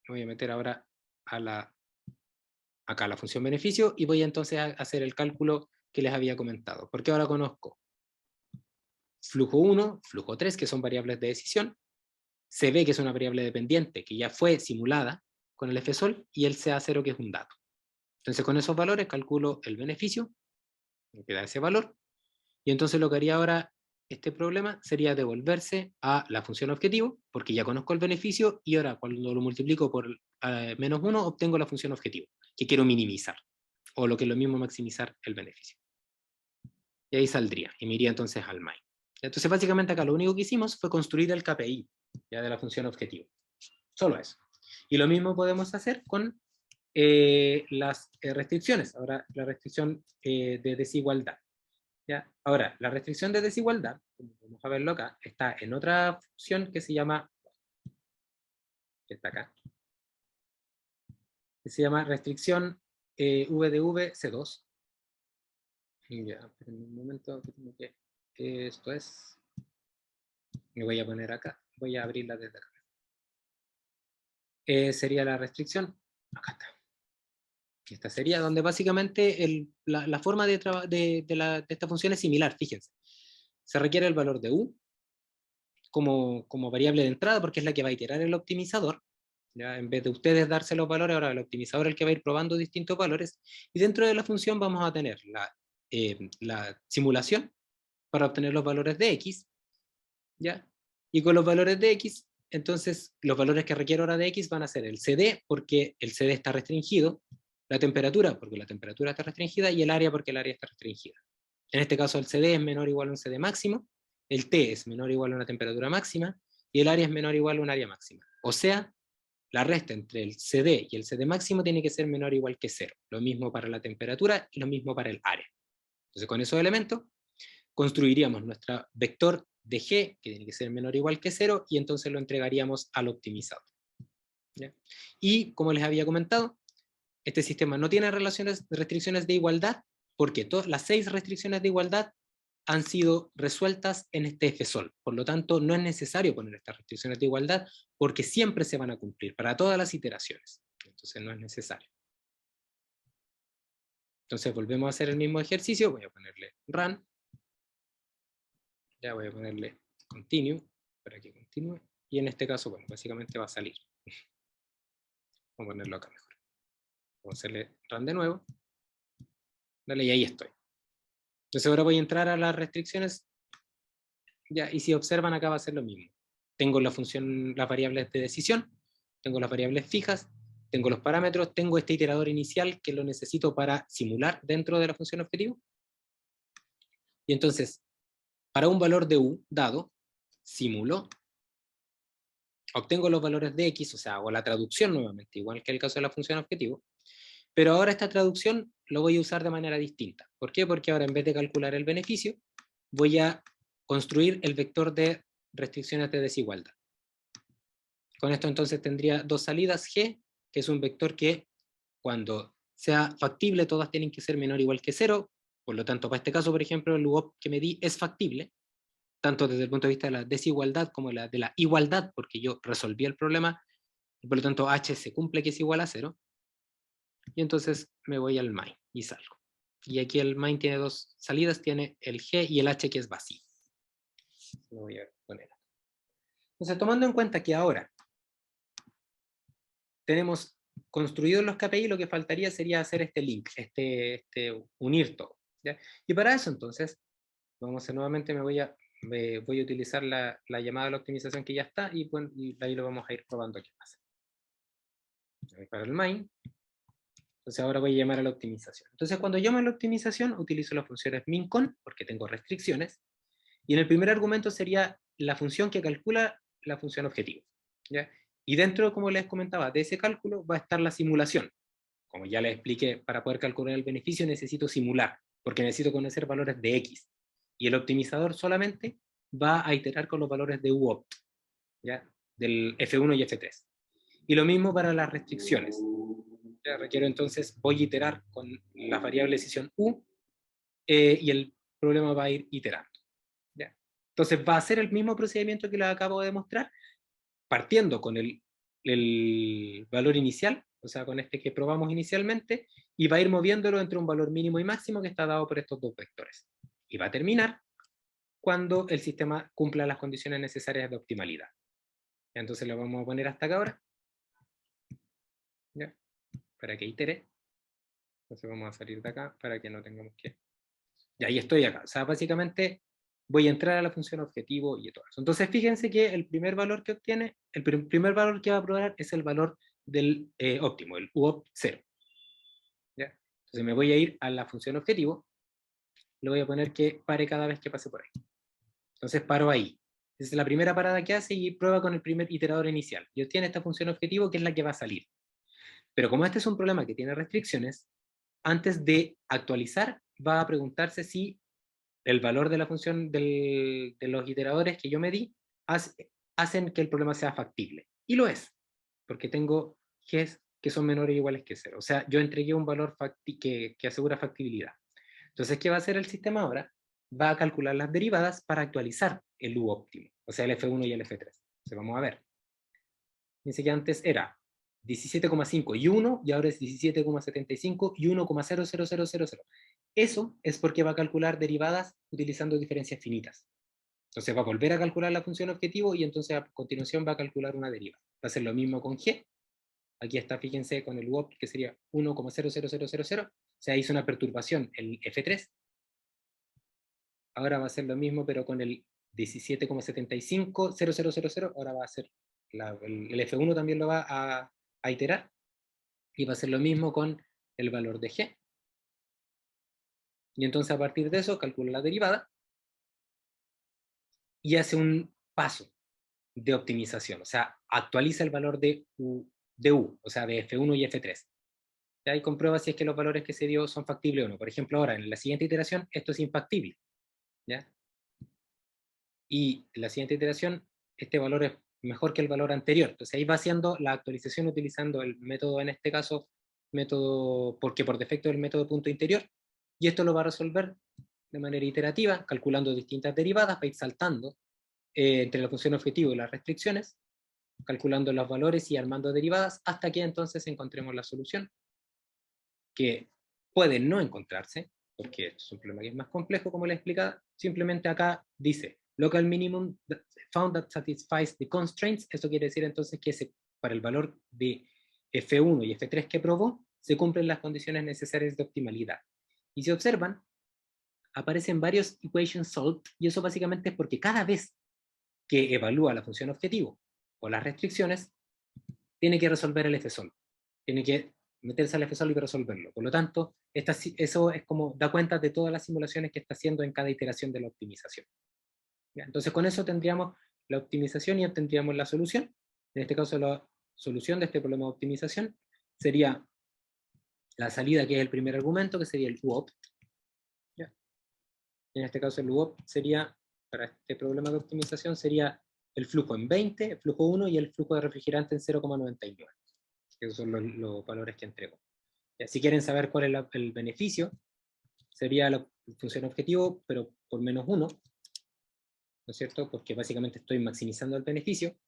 me voy a meter ahora acá a la función beneficio, y voy entonces a hacer el cálculo que les había comentado, porque ahora conozco flujo 1, flujo 3, que son variables de decisión, CB, que es una variable dependiente, que ya fue simulada con el F-sol, y el CA0, que es un dato. Entonces con esos valores calculo el beneficio, me queda ese valor, y entonces lo que haría ahora este problema sería devolverse a la función objetivo, porque ya conozco el beneficio, y ahora cuando lo multiplico por -1 obtengo la función objetivo, que quiero minimizar, o lo que es lo mismo, maximizar el beneficio. Y ahí saldría, y me iría entonces al main. Entonces básicamente acá lo único que hicimos fue construir el KPI ya de la función objetivo. Solo eso. Y lo mismo podemos hacer con las restricciones. Ahora la restricción de desigualdad. ¿Ya? Ahora, la restricción de desigualdad, vamos a verlo acá, está en otra función que se llama, que está acá, que se llama restricción VDV C2. Ya, esperen un momento, esto es, me voy a poner acá, voy a abrirla desde acá. Sería la restricción, acá está. Esta sería donde básicamente la forma de esta función es similar, fíjense. Se requiere el valor de u como variable de entrada, porque es la que va a iterar el optimizador. ¿Ya? En vez de ustedes darse los valores, ahora el optimizador es el que va a ir probando distintos valores, y dentro de la función vamos a tener la simulación para obtener los valores de x, ¿ya? Y con los valores de x, entonces los valores que requiero ahora de x van a ser el CD, porque el CD está restringido, la temperatura, porque la temperatura está restringida, y el área, porque el área está restringida. En este caso el CD es menor o igual a un CD máximo, el T es menor o igual a una temperatura máxima, y el área es menor o igual a un área máxima. O sea, la resta entre el CD y el CD máximo tiene que ser menor o igual que 0. Lo mismo para la temperatura y lo mismo para el área. Entonces con esos elementos construiríamos nuestro vector de G, que tiene que ser menor o igual que 0, y entonces lo entregaríamos al optimizador. ¿Ya? Y como les había comentado, este sistema no tiene restricciones de igualdad, porque las 6 restricciones de igualdad han sido resueltas en este F-sol. Por lo tanto, no es necesario poner estas restricciones de igualdad, porque siempre se van a cumplir para todas las iteraciones. Entonces no es necesario. Entonces volvemos a hacer el mismo ejercicio. Voy a ponerle run. Ya voy a ponerle continue para que continúe. Y en este caso, bueno, básicamente va a salir. Vamos a ponerlo acá mejor. Vamos a hacerle run de nuevo. Dale, y ahí estoy. Entonces ahora voy a entrar a las restricciones. Ya, y si observan, acá va a ser lo mismo. Tengo la función, las variables de decisión, tengo las variables fijas, tengo los parámetros, tengo este iterador inicial que lo necesito para simular dentro de la función objetivo. Y entonces, para un valor de u dado, simulo, obtengo los valores de x, o sea, hago la traducción nuevamente, igual que el caso de la función objetivo, pero ahora esta traducción lo voy a usar de manera distinta. ¿Por qué? Porque ahora en vez de calcular el beneficio, voy a construir el vector de restricciones de desigualdad. Con esto entonces tendría dos salidas G, que es un vector que cuando sea factible todas tienen que ser menor o igual que 0, por lo tanto para este caso, por ejemplo, el UOP que me di es factible, tanto desde el punto de vista de la desigualdad como de la igualdad, porque yo resolví el problema, y por lo tanto H se cumple que es igual a 0, y entonces me voy al main y salgo. Y aquí el main tiene dos salidas, tiene el G y el H que es vacío. Lo voy a poner. Entonces, tomando en cuenta que ahora tenemos construidos los KPI, lo que faltaría sería hacer este link, unir todo. ¿Ya? Y para eso entonces, vamos a hacer nuevamente, voy a utilizar la llamada a la optimización que ya está, y, bueno, y ahí lo vamos a ir probando qué pasa. Para el main, entonces ahora voy a llamar a la optimización. Entonces cuando llamo a la optimización, utilizo las funciones min-con, porque tengo restricciones, y en el primer argumento sería la función que calcula la función objetivo. ¿Ya? Y dentro, como les comentaba, de ese cálculo va a estar la simulación. Como ya les expliqué, para poder calcular el beneficio necesito simular, porque necesito conocer valores de X. Y el optimizador solamente va a iterar con los valores de UOPT, ¿ya? Del F1 y F3. Y lo mismo para las restricciones. Ya requiero entonces, voy a iterar con las variables decisión U, y el problema va a ir iterando. ¿Ya? Entonces va a ser el mismo procedimiento que les acabo de mostrar, partiendo con el valor inicial, o sea, con este que probamos inicialmente, y va a ir moviéndolo entre un valor mínimo y máximo que está dado por estos dos vectores. Y va a terminar cuando el sistema cumpla las condiciones necesarias de optimalidad. Entonces lo vamos a poner hasta acá ahora, ¿ya? Para que itere. Entonces vamos a salir de acá para que no tengamos que... Y ahí estoy acá. O sea, básicamente voy a entrar a la función objetivo y todo eso. Entonces fíjense que el primer valor que obtiene, el primer valor que va a probar es el valor del óptimo, el UOP 0. ¿Ya? Entonces me voy a ir a la función objetivo, le voy a poner que pare cada vez que pase por ahí. Entonces paro ahí. Esa es la primera parada que hace y prueba con el primer iterador inicial. Y obtiene esta función objetivo que es la que va a salir. Pero como este es un problema que tiene restricciones, antes de actualizar va a preguntarse si el valor de la función de los iteradores que yo me di hacen que el problema sea factible. Y lo es, porque tengo Gs que son menores o iguales que 0. O sea, yo entregué un valor que asegura factibilidad. Entonces, ¿qué va a hacer el sistema ahora? Va a calcular las derivadas para actualizar el U óptimo, o sea, el F1 y el F3. Entonces, vamos a ver. Dice que antes era 17,5 y 1, y ahora es 17,75 y 1,00000. Eso es porque va a calcular derivadas utilizando diferencias finitas. Entonces va a volver a calcular la función objetivo y entonces a continuación va a calcular una derivada. Va a hacer lo mismo con g. Aquí está, fíjense, con el UOP, que sería 1,00000. O sea, hizo una perturbación, el F3. Ahora va a ser lo mismo, pero con el 17,75, ahora va a ser, el F1 también lo va a iterar, y va a ser lo mismo con el valor de g. Y entonces a partir de eso calcula la derivada, y hace un paso de optimización, o sea, actualiza el valor de U, o sea, de F1 y F3. ¿Ya? Y comprueba si es que los valores que se dio son factibles o no. Por ejemplo, ahora en la siguiente iteración esto es infactible, ¿ya? Y en la siguiente iteración este valor es mejor que el valor anterior. Entonces ahí va haciendo la actualización utilizando el método, en este caso, método, porque por defecto es el método punto interior, y esto lo va a resolver de manera iterativa, calculando distintas derivadas, va a ir saltando entre la función objetivo y las restricciones, calculando los valores y armando derivadas, hasta que entonces encontremos la solución, que puede no encontrarse, porque es un problema que es más complejo, como le explicaba. Simplemente acá dice local minimum found that satisfies the constraints. Eso quiere decir entonces que para el valor de F1 y F3 que probó, se cumplen las condiciones necesarias de optimalidad. Y si observan, aparecen varios equations solved, y eso básicamente es porque cada vez que evalúa la función objetivo o las restricciones, tiene que resolver el F-sol. Tiene que meterse al F-sol y resolverlo. Por lo tanto, eso es como da cuenta de todas las simulaciones que está haciendo en cada iteración de la optimización. ¿Ya? Entonces con eso tendríamos la optimización y obtendríamos la solución. En este caso la solución de este problema de optimización sería la salida, que es el primer argumento, que sería el UOP. ¿Ya? En este caso el UOP sería, para este problema de optimización, sería el flujo en 20, el flujo 1 y el flujo de refrigerante en 0,99. Esos son los valores que entrego. Ya, si quieren saber cuál es el beneficio, sería la función objetivo, pero por menos 1, ¿no es cierto? Porque básicamente estoy maximizando el beneficio,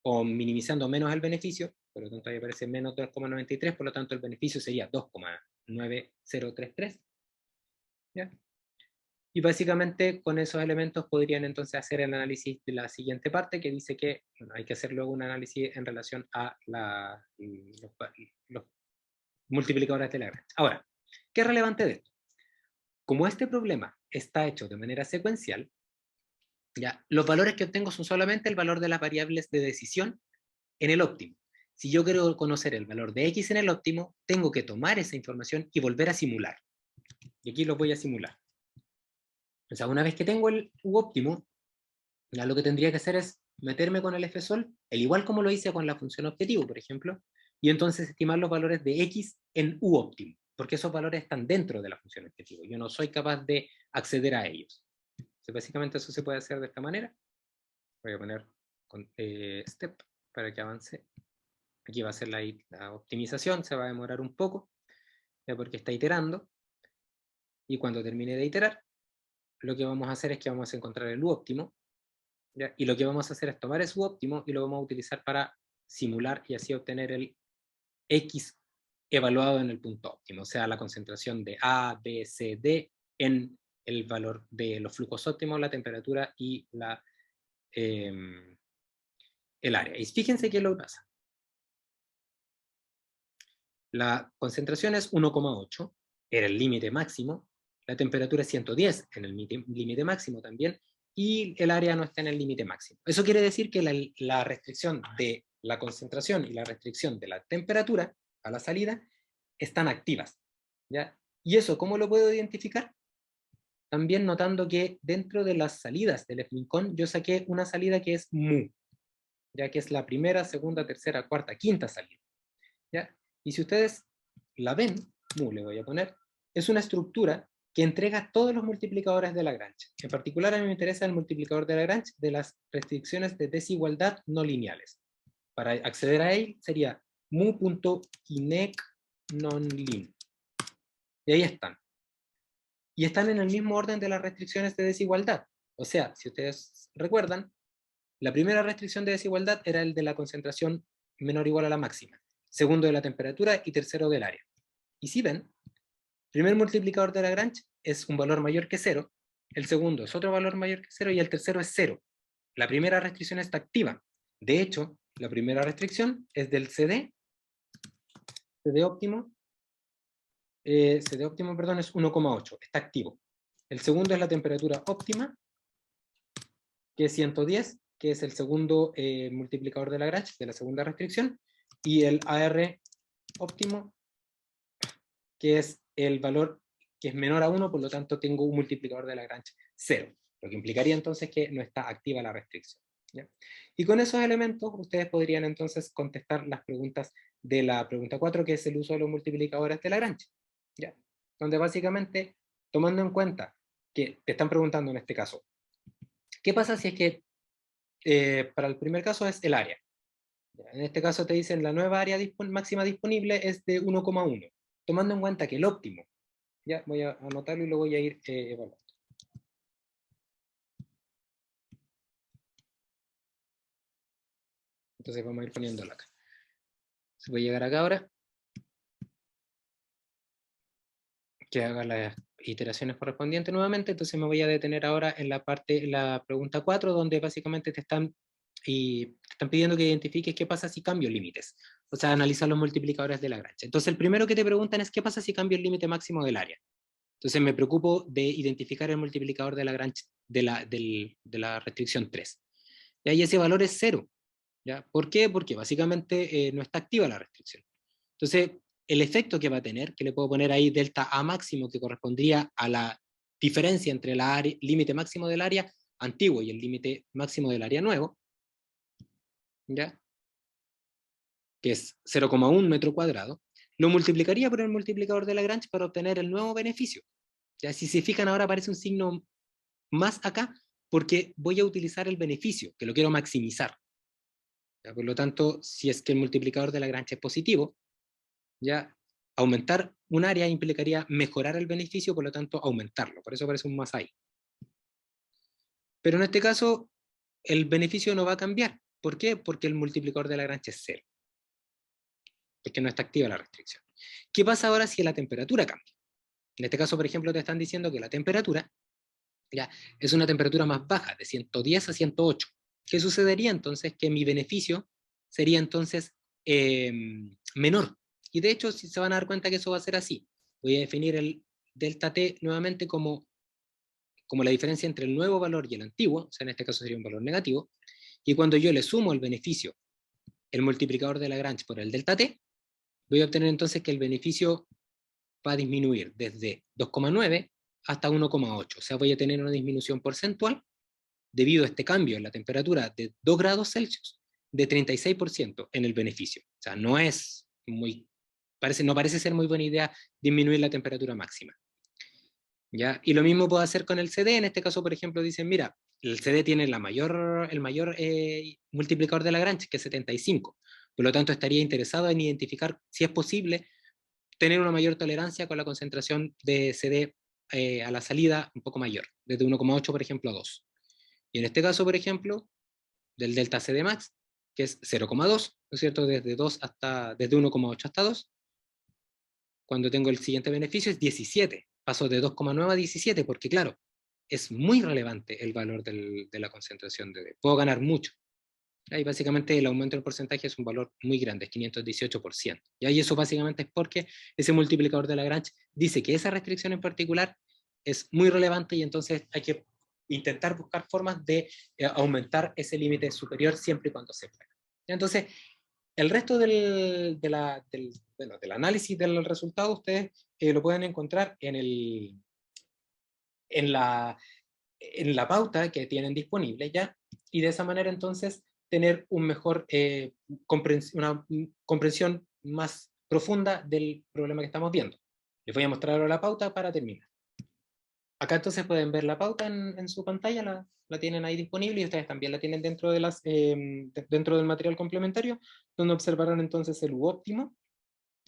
o minimizando menos el beneficio, por lo tanto ahí aparece menos 2,93, por lo tanto el beneficio sería 2,9033. ¿Ya? Y básicamente con esos elementos podrían entonces hacer el análisis de la siguiente parte, que dice que bueno, hay que hacer luego un análisis en relación a los multiplicadores de Lagrange. Ahora, ¿qué es relevante de esto? Como este problema está hecho de manera secuencial, ya, los valores que obtengo son solamente el valor de las variables de decisión en el óptimo. Si yo quiero conocer el valor de X en el óptimo, tengo que tomar esa información y volver a simular. Y aquí lo voy a simular. O sea, una vez que tengo el U óptimo, ya lo que tendría que hacer es meterme con el F-sol, igual como lo hice con la función objetivo, por ejemplo, y entonces estimar los valores de X en U óptimo, porque esos valores están dentro de la función objetivo. Yo no soy capaz de acceder a ellos. Entonces, básicamente eso se puede hacer de esta manera. Voy a poner step para que avance. Aquí va a ser la optimización, se va a demorar un poco, ya porque está iterando. Y cuando termine de iterar, lo que vamos a hacer es que vamos a encontrar el U óptimo, ¿ya? Y lo que vamos a hacer es tomar ese U óptimo y lo vamos a utilizar para simular y así obtener el X evaluado en el punto óptimo, o sea, la concentración de A, B, C, D en el valor de los flujos óptimos, la temperatura y el área. Y fíjense qué es lo que pasa. La concentración es 1,8, era el límite máximo, la temperatura es 110 en el límite máximo también, y el área no está en el límite máximo. Eso quiere decir que la restricción de la concentración y la restricción de la temperatura a la salida están activas, ¿ya? ¿Y eso cómo lo puedo identificar? También notando que dentro de las salidas del F-Lincoln yo saqué una salida que es mu, ya que es la primera, segunda, tercera, cuarta, quinta salida, ¿ya? Y si ustedes la ven, mu le voy a poner, es una estructura que entrega todos los multiplicadores de Lagrange. En particular a mí me interesa el multiplicador de Lagrange de las restricciones de desigualdad no lineales. Para acceder a él sería mu.inec non-lim. Y ahí están. Y están en el mismo orden de las restricciones de desigualdad. O sea, si ustedes recuerdan, la primera restricción de desigualdad era el de la concentración menor o igual a la máxima. segundo de la temperatura y tercero del área. Y si ven, el primer multiplicador de Lagrange es un valor mayor que 0, el segundo es otro valor mayor que 0 y el tercero es 0. La primera restricción está activa. De hecho, la primera restricción es del CD óptimo, CD óptimo, perdón, es 1,8, está activo. El segundo es la temperatura óptima, que es 110, que es el segundo multiplicador de Lagrange, de la segunda restricción, y el AR óptimo, que es el valor que es menor a 1, por lo tanto tengo un multiplicador de Lagrange 0, lo que implicaría entonces que no está activa la restricción. ¿Ya? Y con esos elementos ustedes podrían entonces contestar las preguntas de la pregunta 4, que es el uso de los multiplicadores de Lagrange, ¿ya? Donde básicamente, tomando en cuenta que te están preguntando en este caso, ¿qué pasa si es que para el primer caso es el área? En este caso te dicen la nueva área máxima disponible es de 1,1, tomando en cuenta que el óptimo, ya voy a anotarlo y lo voy a ir evaluando. Entonces vamos a ir poniéndolo acá. Voy a llegar acá ahora, que haga las iteraciones correspondientes nuevamente, entonces me voy a detener ahora en la parte, la pregunta 4, donde básicamente te están pidiendo que identifiques qué pasa si cambio límites, o sea, analizar los multiplicadores de Lagrange. Entonces el primero que te preguntan es qué pasa si cambio el límite máximo del área. Entonces me preocupo de identificar el multiplicador de Lagrange de la restricción 3. Y ahí ese valor es 0. ¿Ya? ¿Por qué? Porque básicamente no está activa la restricción. Entonces, el efecto que va a tener, que le puedo poner ahí delta A máximo, que correspondría a la diferencia entre el límite máximo del área antiguo y el límite máximo del área nuevo, ¿ya? Que es 0,1 metro cuadrado, lo multiplicaría por el multiplicador de Lagrange para obtener el nuevo beneficio. ¿Ya? Si se fijan, ahora aparece un signo más acá, porque voy a utilizar el beneficio, que lo quiero maximizar. ¿Ya? Por lo tanto, si es que el multiplicador de Lagrange es positivo, ya aumentar un área implicaría mejorar el beneficio, por lo tanto aumentarlo, por eso aparece un más ahí. Pero en este caso, el beneficio no va a cambiar. ¿Por qué? Porque el multiplicador de Lagrange es 0, porque no está activa la restricción. ¿Qué pasa ahora si la temperatura cambia? En este caso, por ejemplo, te están diciendo que la temperatura ya es una temperatura más baja, de 110 a 108. ¿Qué sucedería entonces? Que mi beneficio sería entonces menor. Y de hecho, si se van a dar cuenta que eso va a ser así, voy a definir el delta T nuevamente como la diferencia entre el nuevo valor y el antiguo, o sea, en este caso sería un valor negativo, y cuando yo le sumo el beneficio, el multiplicador de Lagrange por el delta T, voy a obtener entonces que el beneficio va a disminuir desde 2,9 hasta 1,8, o sea, voy a tener una disminución porcentual debido a este cambio en la temperatura de 2 grados Celsius de 36% en el beneficio. O sea, no es muy, no parece ser muy buena idea disminuir la temperatura máxima. ¿Ya? Y lo mismo puedo hacer con el CD. En este caso, por ejemplo, dicen, mira, el CD tiene el mayor multiplicador de Lagrange, que es 75. Por lo tanto, estaría interesado en identificar si es posible tener una mayor tolerancia con la concentración de CD a la salida un poco mayor, desde 1,8 por ejemplo a 2. Y en este caso, por ejemplo, del delta CD max, que es 0,2, ¿no es cierto? Desde 1,8 hasta 2. Cuando tengo el siguiente beneficio es 17. Paso de 2,9 a 17, porque claro, es muy relevante el valor de la concentración de D. Puedo ganar mucho. Y básicamente el aumento del porcentaje es un valor muy grande, es 518%. Y eso básicamente es porque ese multiplicador de Lagrange dice que esa restricción en particular es muy relevante y entonces hay que intentar buscar formas de aumentar ese límite superior siempre y cuando se pueda. Entonces, el resto del análisis del resultado ustedes lo pueden encontrar en la pauta que tienen disponible ya, y de esa manera entonces tener una comprensión más profunda del problema que estamos viendo. Les voy a mostrar ahora la pauta para terminar. Acá entonces pueden ver la pauta en su pantalla, la tienen ahí disponible y ustedes también la tienen dentro, dentro del material complementario, donde observarán entonces el U óptimo.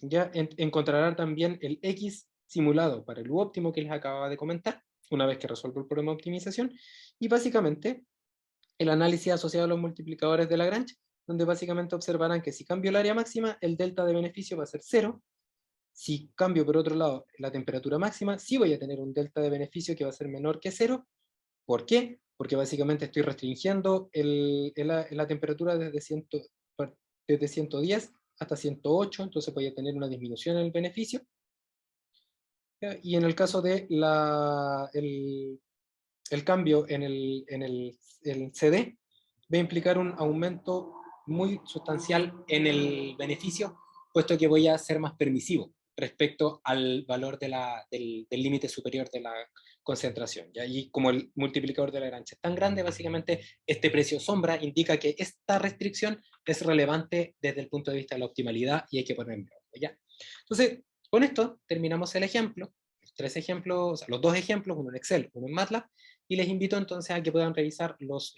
Ya encontrarán también el X simulado para el U óptimo que les acababa de comentar, una vez que resuelvo el problema de optimización, y básicamente el análisis asociado a los multiplicadores de Lagrange, donde básicamente observarán que si cambio el área máxima, el delta de beneficio va a ser 0. Si cambio por otro lado la temperatura máxima, sí voy a tener un delta de beneficio que va a ser menor que 0. ¿Por qué? Porque básicamente estoy restringiendo la temperatura desde 110 hasta 108, entonces voy a tener una disminución en el beneficio. ¿Ya? Y en el caso de el cambio en el CD, va a implicar un aumento muy sustancial en el beneficio, puesto que voy a ser más permisivo respecto al valor del límite superior de la concentración. ¿Ya? Y como el multiplicador de Lagrange es tan grande, básicamente este precio sombra indica que esta restricción es relevante desde el punto de vista de la optimalidad y hay que ponerlo. ¿Ya? Entonces, con esto terminamos el ejemplo, los tres ejemplos, o sea, los dos ejemplos, uno en Excel, uno en MATLAB, y les invito entonces a que puedan revisar los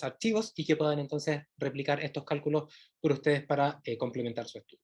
archivos y que puedan entonces replicar estos cálculos por ustedes para complementar su estudio.